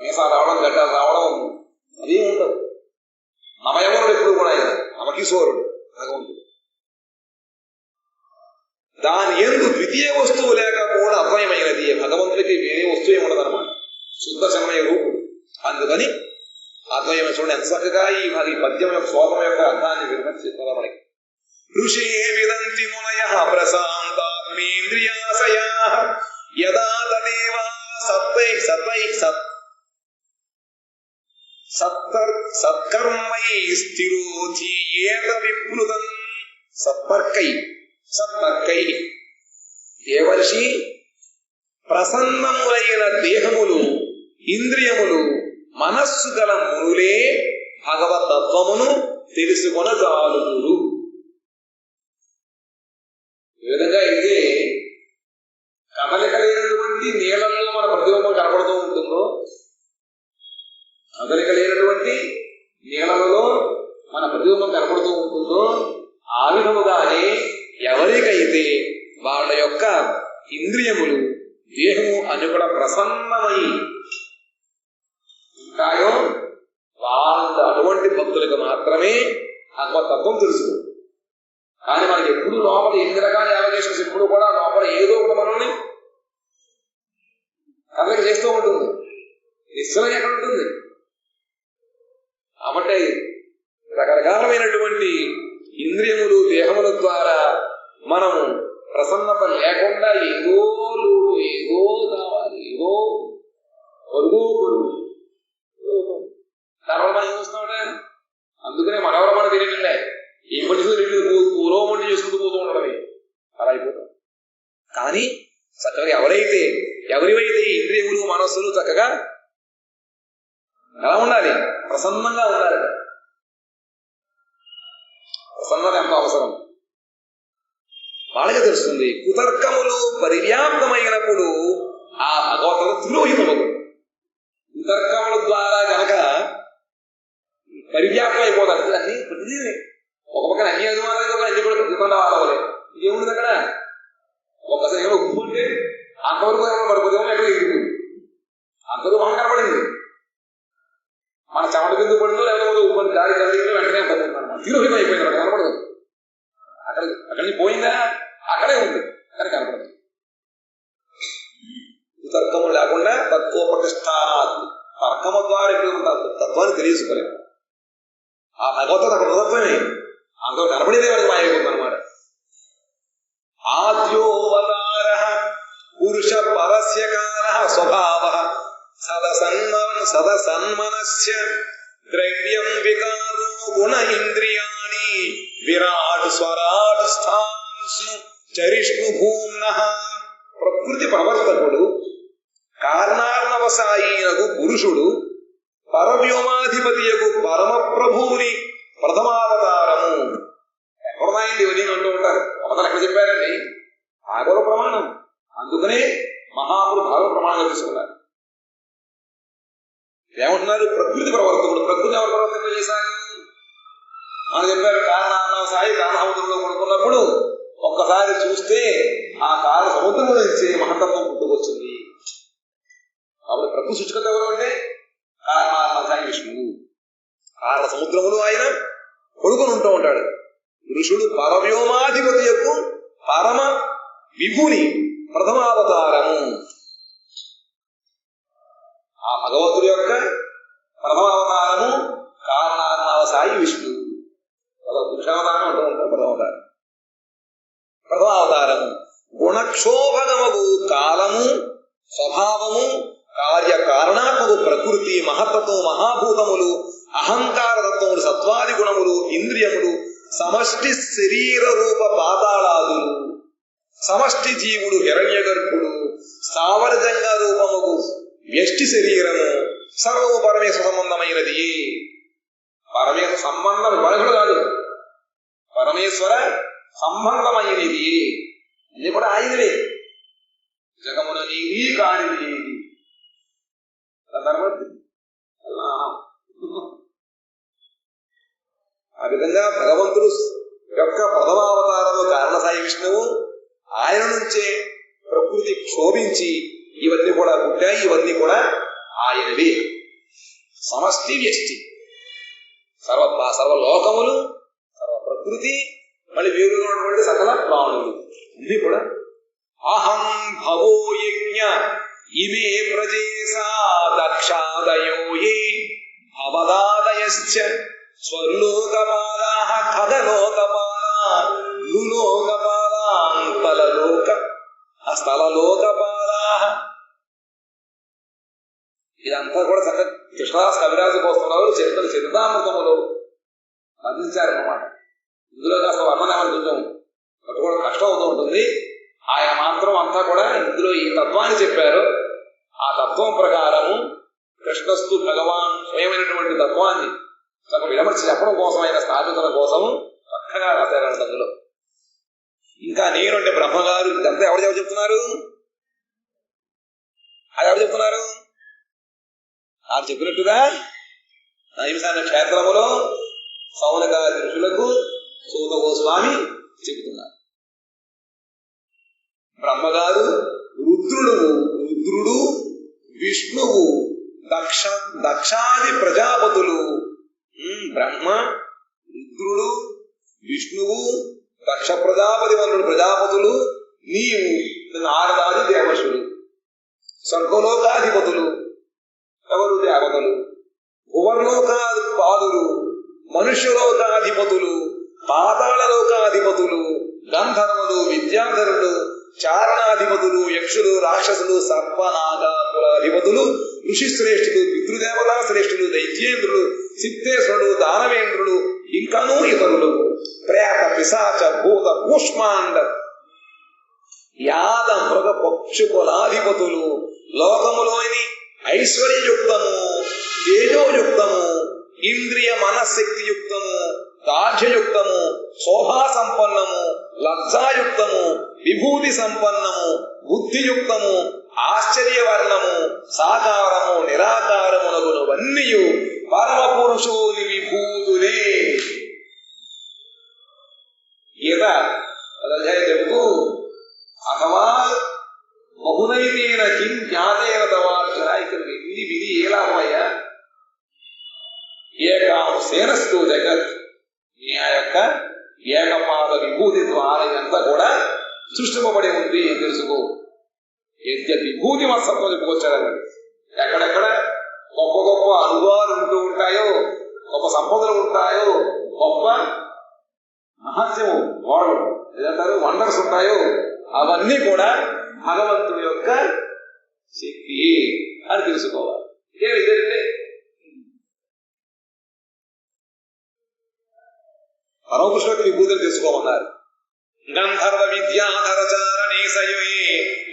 మీసాలు రావడం గడ్డాలు రావడం అదే ఉండవు. నవయవనుడు ఎప్పుడు కూడా ఆయన నవకిశోరుడు భగవంతుడు. దాని ఎందు ద్వితీయ వస్తువు లేకపోవడం అద్వయమైనది. భగవంతుడికి వేరే వస్తువు ఏముండదన్నమాట. శుద్ధ శమయ రూపుడు. అందుకని అద్వయమే. చూడండి ఎంత చక్కగా ఈ పద్యం యొక్క శ్లోకం యొక్క అర్థాన్ని వివరించారు మనకి. ఋషి విదంతి మునయ ప్రశాంతాత్మేంద్రియాశయా యదా తదేవా సత్కర్మై స్థిరోధీయేత విప్లుతం. సత్పర్కై దేవర్షి ప్రసన్నములైన దేహములు ఇంద్రియములు మనస్సు గల మునులే భగవతత్వమును తెలుసుకొనజాలుదురు. ఈ విధంగా అయితే కదలిక లేనటువంటి నీళ్ళల్లో మన ప్రతిబింబం కనబడుతూ ఉంటుందో, కదలిక లేనటువంటి నీళ్ళలో మన ప్రతిబింబం కనబడుతూ ఉంటుందో, ఆ విధముగానే ఎవరికైతే వాళ్ళ యొక్క ఇంద్రియములు దేహము అని కూడా ప్రసన్నమై ఉంటాయో వాళ్ళ అటువంటి భక్తులకు మాత్రమే భగవతత్వం తెలుసుకో. కానీ మనకి ఎప్పుడు లోపల ఎన్ని రకాల యావగేషన్స్ ఎప్పుడు కూడా లోపల ఏదో ఒక మనల్ని కదలిక చేస్తూ ఉంటుంది. నిశ్చయం ఎక్కడ ఉంటుంది. కాబట్టి రకరకాలమైనటువంటి ఇంద్రియములు దేహముల ద్వారా మనము ప్రసన్నత లేకుండా ఏదో లోటు, ఏదో కావాలి, ఏదో పొరుగు తర్వాత మనం ఏం చూస్తున్నాడే. అందుకనే మనెవరో మనకు తెలియట్లే. ఈ మనిషి పూర్వ మండి చేసుకుంటూ పోతూ ఉండడమే అలా అయిపోతాం. కానీ చక్కగా ఎవరివైతే ఇంద్రియములు మనస్సులు చక్కగా ఎలా ఉండాలి, ప్రసన్నంగా ఉండాలి. ప్రసన్నత ఎంతో అవసరం వాళ్ళకి తెలుస్తుంది. కుతర్కములు పరివ్యాప్తమైనప్పుడు ఆ భగవద్గీత తిరోహితమగు. కుతర్కముల ద్వారా గనక పరివ్యాప్తం అయిపోతారు. అన్ని ప్రతిదీ ఒక పక్కన అన్ని అనుమానాలు అన్ని కూడా ప్రతికుండా వాళ్ళవలే. ఇదేముంది అక్కడ ఒక్కసారి ఏమో ఉప్పు అంటే అంతవరకు పడిపోతేమో ఎక్కడ ఇరుగుతుంది. అంతవరకు మనం కనపడింది. మన చెమట బిందు పడిందో లేకపోతే ఉప్పు గాలి కలిగిందో వెంటనే తిరోహితం అయిపోయింది. అక్కడ కనపడదు. అక్కడికి పోయిందా అక్కడే ఉంది కానీ కనపడదు. తర్కము లేకుండా తత్వోపతిష్టానాత్. తర్కము ద్వారా తత్వాన్ని తెలియసుకోలేదు. ఆ భగవద్గీత అక్కడ తత్వమే అందులో కనపడేదే వాడికి మాయమైపోతుంది అనమాట. ఆద్యోవతార పురుష పరస్యకార స్వభావ సదసన్మనస్య ద్రవ్యం వికారో గుణ ఇంద్రియాణి విరాట్ స్వరాట్ స్థాన్సు చరిష్ణు భూమ్నః. ప్రకృతి ప్రవర్తకుడు కారణార్ణవసాయినగు పురుషుడు పరవ్యోమాధిపతియగు పరమ ప్రభువుని ప్రథమావతారము. ఎక్కడున్నాయండి ఇవన్నీ అంటూ ఉంటారు. అవతలు ఎక్కడ చెప్పారండి? భాగవత ప్రమాణం. అందుకనే మహాపురు భాగవత ప్రమాణంగా తీసుకున్నారు. ఏమంటున్నారు? ప్రకృతి ప్రవర్తకుడు. ప్రకృతి ఎవరు ప్రవర్తన చేశారు? మనం చెప్పారు కారణార్ణవసాయి కారణసముద్రంలో పడుకున్నప్పుడు ఒక్కసారి చూస్తే ఆ కారణ సముద్రంలో నుంచి మహతత్వం పుట్టుకొచ్చింది. కాబట్టి ప్రకృతి సూచకత ఎవరు అంటే కారణార్ణవసాయి విష్ణువు. కారణ సముద్రములు ఆయన కొడుకుని ఉంటూ ఉంటాడు. పురుషుడు పరవ్యోమాధిపతి యొక్క పరమ విభుని ప్రథమావతారము. ఆ భగవంతుడి యొక్క ప్రథమావతారము కారణార్ణవసాయి విష్ణువు. పురుషావతారం అంటూ ఉంటారు. ప్రథమావతారము గుణక్షోభగమగు కాలము స్వభావము కార్యకారణాత్మకు ప్రకృతి మహత్తత్వం మహాభూతములు అహంకారతత్వములు సత్వాది గుణములు ఇంద్రియములు సమష్టి శరీర రూప పాతాళాదులు సమష్టి జీవుడు హిరణ్యగర్భుడు స్థావరజంగ రూపముకు వ్యష్టి శరీరము సర్వము పరమేశ్వర సంబంధమైనది. పరమేశ్వర సంబంధం మనుషుడు కాదు, పరమేశ్వర సంబంధమైనది, ఇది కూడా ఆయనవే. జగమున నీది కానిది ఏది. ఆ విధంగా భగవంతుడు యొక్క ప్రథమావతారము కారణసాయి విష్ణువు, ఆయన నుంచే ప్రకృతి క్షోభించి ఇవన్నీ కూడా పుట్టాయి. ఇవన్నీ కూడా ఆయనవే. సమష్టి వ్యష్టి, సర్వలోకములు, సర్వ ప్రకృతి, మళ్ళీ వేరుగా ఉన్నటువంటి సకల ప్రాణులు ఇది కూడా. అహం భవో యజ్ఞ ఇమే ప్రజేసా దక్షాదయో ఏ భవదాదయశ్చ స్వర్లోకపాలాః ఖగలోకపాలాః లులోకపాలాః స్థలలోకపాలాః. ఇదంతా కూడా చక్కగా కృష్ణదాస్ కవిరాజు కోసంరావు చరితామృతములో అందించారన్నమాట. ఇందులో కాస్త వర్ణనేమని కొంచెం పట్టుకోవడం కష్టం అవుతూ ఉంటుంది. ఆయన మాత్రం అంతా కూడా ఇందులో ఈ తత్వాన్ని చెప్పారు. ఆ తత్వం ప్రకారము కృష్ణస్తు భగవాన్ స్వయమైనటువంటి తత్వాన్ని చక్కగా విడమర్చి చెప్పడం కోసం, ఆయన స్థాపించడం కోసం చక్కగా రాశారంట అందులో. ఇంకా నేను అంటే బ్రహ్మగారు ఇదంతా ఎవరు చెప్తున్నారు? అది ఎవరు చెప్తున్నారు? ఆయన చెప్పినట్టుగా నైమిసాన క్షేత్రములో సౌనకాది ఋషులకు సూత గోస్వామి చెబుతున్నారు. బ్రహ్మగారు రుద్రుడు విష్ణువు దక్షాది ప్రజాపతులు. బ్రహ్మ, రుద్రుడు, విష్ణువు, దక్ష ప్రజాపతి వనుడు ప్రజాపతులు, నీవు నారదాది దేవశులు, స్వర్గలోకాధిపతులు ఎవరు దేవతలు, భువర్లోకాది పాదులు, మనుష్యలోకాధిపతులు, పాతాళలోకాధిపతులు, గంధర్వులు, విద్యాధరులు, చారణాధిపతులు, యక్షులు, రాక్షసులు, సర్పనాగాకులాధిపతులు, ఋషిశ్రేష్ఠులు, పితృదేవతా శ్రేష్ఠులు, దైత్యేంద్రులు, సిద్ధేశ్వరుడు, దానవేంద్రులు, ఇంకనూ ఇతరులు, ప్రేత పిశాచ భూత కూష్మాండ యాద మృగ పక్షుకులాధిపతులు, లోకములోని ఐశ్వర్యయుక్తము, తేజోయుక్తము, ఇంద్రియ మనశక్తియుక్తము, దార్ఢ్యయుక్తము, శోభా సంపన్నము, లజ్జాయుక్తము, విభూతి సంపన్నము, బుద్ధియుక్తము, ఆశ్చర్యవర్ణము, సాకారము, నిరాకారమునగునవన్నీయు పరమ పురుషోని విభూతులే. ఈత అధ్యాయం చెబుతూ అథవా బహునైతేన కిం జ్ఞాతేన తవార్జున, ఇక్కడ విధి ఏ లాభమయ్యా? ఏకాం సేనస్తు జగత్, నీ ఆ యొక్క ఏకపాద విభూతి ద్వారా ఇదంతా కూడా సృష్టింపబడి ఉంది తెలుసుకో. విభూతి మత్సత్వం చెప్పుకొచ్చారని ఎక్కడెక్కడ గొప్ప గొప్ప అనుభవాలు ఉంటూ ఉంటాయో, గొప్ప సంపదలు ఉంటాయో, గొప్ప మహత్యము వాడు ఏదంటారు వండర్స్ ఉంటాయో, అవన్నీ కూడా భగవంతుడి యొక్క శక్తి అని తెలుసుకోవాలి. ఇదంటే పరమకృష్ణుడికి విభూతులు తెలుసుకోమన్నారు. గంధర్వ విద్యాధర చారణే సయుయే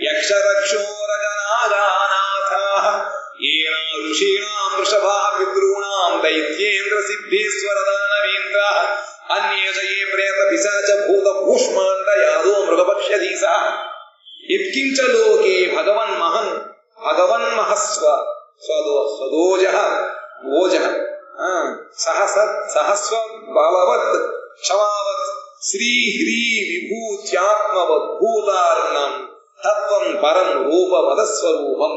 యక్షరక్షోరజనాగానాథాః ఏనా ఋషీణాం వృషభాః పితॄణాం దైత్యేంద్ర సిద్ధేశ్వర దానవేంద్రాః అన్యేషయే ప్రేత పిశాచ భూత కూష్మాండ యాదో మృగపక్ష్యధీశాః యత్కించ లోకే భగవన్మహస్వ స్వదోజః ఓజః సహస్వ బలవత్ క్షమావత్ శ్రీ హ్రీ విభూత్యాత్మవద్భూతార్ణం తత్వం పరం రూపమదస్వరూపం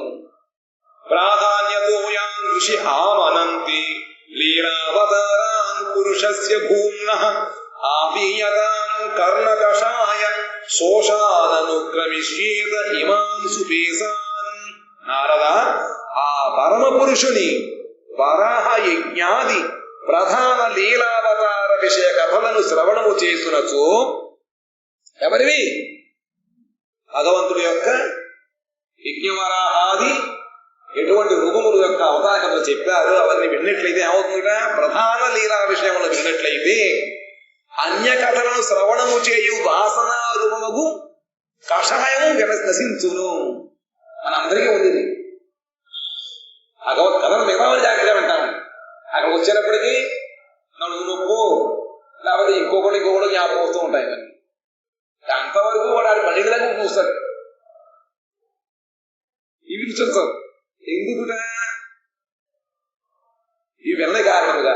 ప్రాధాన్యతో యాన్ ఋషి ఆమనంతి లీలావతారాన్ పురుషస్య భూమ్నః ఆపీయతాం కర్ణకషాయ శోషాననుక్రమిష్యేత ఇమాన్ సుపేశాన్. నారద, ఆ పరమ పురుషుని వరాహ యజ్ఞాది ప్రధాన లీలావతార విషయ కథలను శ్రవణము చేస్తున్నచో, ఎవరివి? భగవంతుడి యొక్క యజ్ఞవరాహాది ఎటువంటి రూపముల యొక్క అవతార కథలు చెప్పారు. అవన్నీ విన్నట్లయితే ఏమవుతుందిట? ప్రధాన లీలా విషయములు విన్నట్లయితే అన్య కథలను శ్రవణము చేయు వాసనా రూపముకు కషాయము నశించును. మన అందరికీ ఉంది భగవత్ కథను మిగతామని జాగ్రత్తగా వింటాము. అక్కడ వచ్చేటప్పటికీ నడుము నొప్పు, లేకపోతే ఇంకొకటి జ్ఞాపకం వస్తూ ఉంటాయి. ఇవన్నీ అంతవరకు వాడు పండితులకు చూస్తాడు. ఇవి రుచుతారు. ఎందుకుట ఇవి వెళ్ళే కారణముగా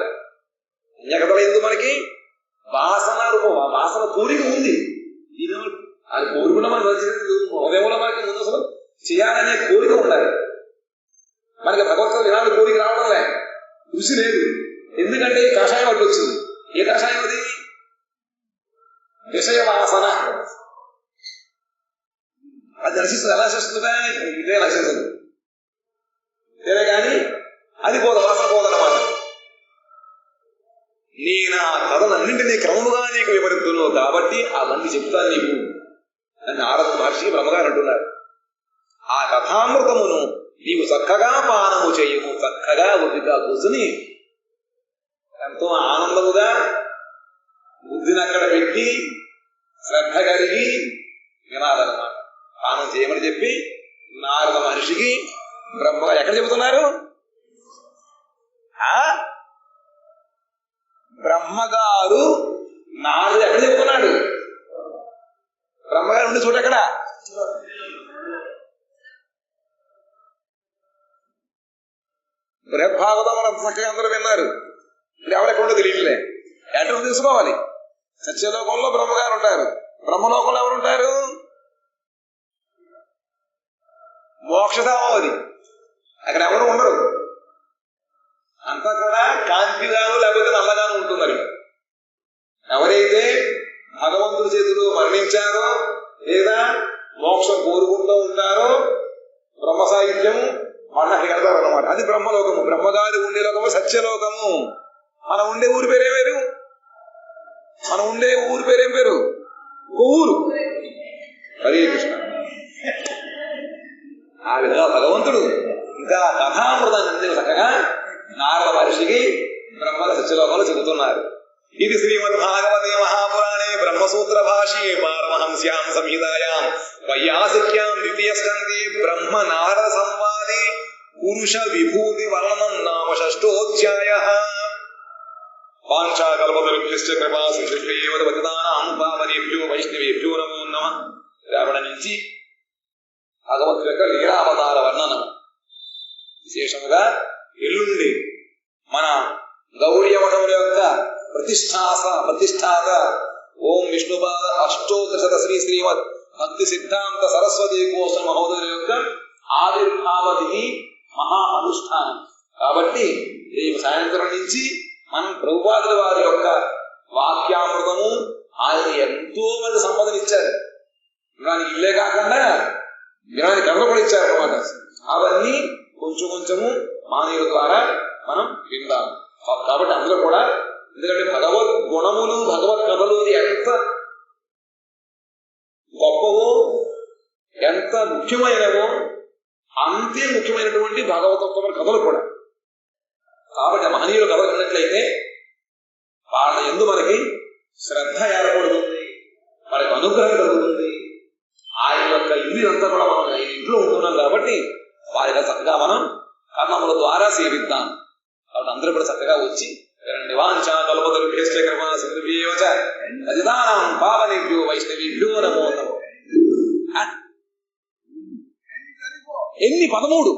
అన్యకథలు ఎందుకు మనకి వాసన రూపం, వాసన కోరిక ఉంది. అది కోరుకున్న మనకు హృదయంలో మనకి ముందు అసలు చేయాలనే కోరిక ఉండాలి. మనకి భగవద్గీత వినాలి కోరిక రావడం లే, రుచి లేదు. ఎందుకంటే ఈ కషాయం అడ్డు వచ్చింది. ఏ కషాయం అది? విషయ వాసన. అది నశిస్తుంది. ఎలా నశిస్తుందా? ఇదే నశిస్తుంది. ఇదే కానీ అది పోదు, వాసన పోదన్నమాట. నేను ఆ కథలన్నింటినీ క్రమముగా నీకు వివరిద్దును కాబట్టి అవన్నీ చెప్తాను నీకు అని నారద మహర్షి బ్రహ్మగారు అంటున్నారు. ఆ కథామృతమును నీవు చక్కగా పానము చేయము, చక్కగా బుద్ధిగా కూర్చుని ఎంతో ఆనందముగా బుద్ధిని అక్కడ పెట్టి శ్రద్ధ కలిగి వినాలన్నమాట. పానం చేయమని చెప్పి నారద మహర్షికి బ్రహ్మగారు ఎక్కడ చెబుతున్నారు? బ్రహ్మగారు నారదు ఎక్కడ చెబుతున్నాడు? బ్రహ్మగారు ఉండే చోట ఎక్కడ? బృహద్భాగవతం మనం చక్కగా అందరూ విన్నారు. ఎవరెక్కడో తెలియలే. ఎక్కడ తెలుసుకోవాలి? సత్యలోకంలో బ్రహ్మగారు ఉంటారు. బ్రహ్మలోకంలో ఎవరుంటారు? మోక్షధామం అది. అక్కడ ఎవరు ఉండరు. అంతా కూడా కాంతిగాను లేకపోతే నల్లగాను ఉంటున్నారు. ఎవరైతే భగవంతుడి చేతిలో మరణించారో లేదా మోక్షం కోరుకుంటూ ఉంటారో బ్రహ్మ సాహిత్యం వాళ్ళకి కడతారు అన్నమాట. అది బ్రహ్మలోకము. బ్రహ్మగారి ఉండే లోకము సత్యలోకము. మనం ఉండే ఊరి పేరేం పేరు? మనం ఉండే ఊరి పేరేం పేరు? ఊరు. హరే కృష్ణ. ఆ విధంగా భగవంతుడు ఇంకా కథామృతాన్ని చక్కగా నారద మహర్షికి బ్రహ్మల సత్యలోకంలో చెబుతున్నారు. ఇది శ్రీమద్భాగవతే మహాపురాణే బ్రహ్మసూత్ర భాష్యే పారమహంస్యాం సంహితాయాం వైయాసిక్యాం ద్వితీయ స్కందే బ్రహ్మ నారద సంవాదే పురుష విభూతి వర్ణనం నామ షష్ఠోధ్యాయః. వాంఛాకల్పతరుభ్యశ్చ కృపా సింధుభ్యేవ పతితానాం పావనేభ్యో వైష్ణవేభ్యో నమో నమః. రావణ నుంచి భగవత్ యొక్క లీలావతార వర్ణనం. విశేషముగా ఎల్లుండి మన గౌడీయ మఠముల యొక్క ప్రతిష్టాత ఓం విష్ణుపాద అష్టోత్తరశత శ్రీ శ్రీమద్ భక్తి సిద్ధాంత సరస్వతి కోస మహోదయుల యొక్క ఆవిర్భావ తిథి మహా అనుష్ఠానం. కాబట్టి రేపు సాయంత్రం నుంచి మనం ప్రభుపాదుల వారి యొక్క వాక్యామృతము, ఆయన ఎంతో మంది సంపదనిచ్చారు. వినడానికి ఇల్లే కాకుండా వినడానికి కథలు కూడా ఇచ్చారన్నమాట. అవన్నీ కొంచెం కొంచెము మానవుల ద్వారా మనం విందాం. కాబట్టి అందులో కూడా ఎందుకంటే భగవద్ గుణములు భగవత్ కథలు ఎంత గొప్పవో ఎంత ముఖ్యమైనవో అంతే ముఖ్యమైనటువంటి భాగవతోత్తమ కథలు కూడా. కాబట్టి మహనీయుల కథలు విన్నట్లయితే వాళ్ళ యందు మనకి శ్రద్ధ ఏర్పడుతుంది, మనకు అనుగ్రహం కలుగుతుంది. ఆయన యొక్క ఇల్లంతా కూడా మనం ఇంట్లో ఉంటున్నాం కాబట్టి వారిగా చక్కగా మనం కర్మముల ద్వారా సేవిద్దాం. కాబట్టి అందరూ కూడా చక్కగా వచ్చి వాంఛాకల్పతరుభ్యశ్చ కృపా సింధుభ్యేవ చ పతితానాం పావనేభ్యో వైష్ణవేభ్యో నమో నమః. ఎన్ని 13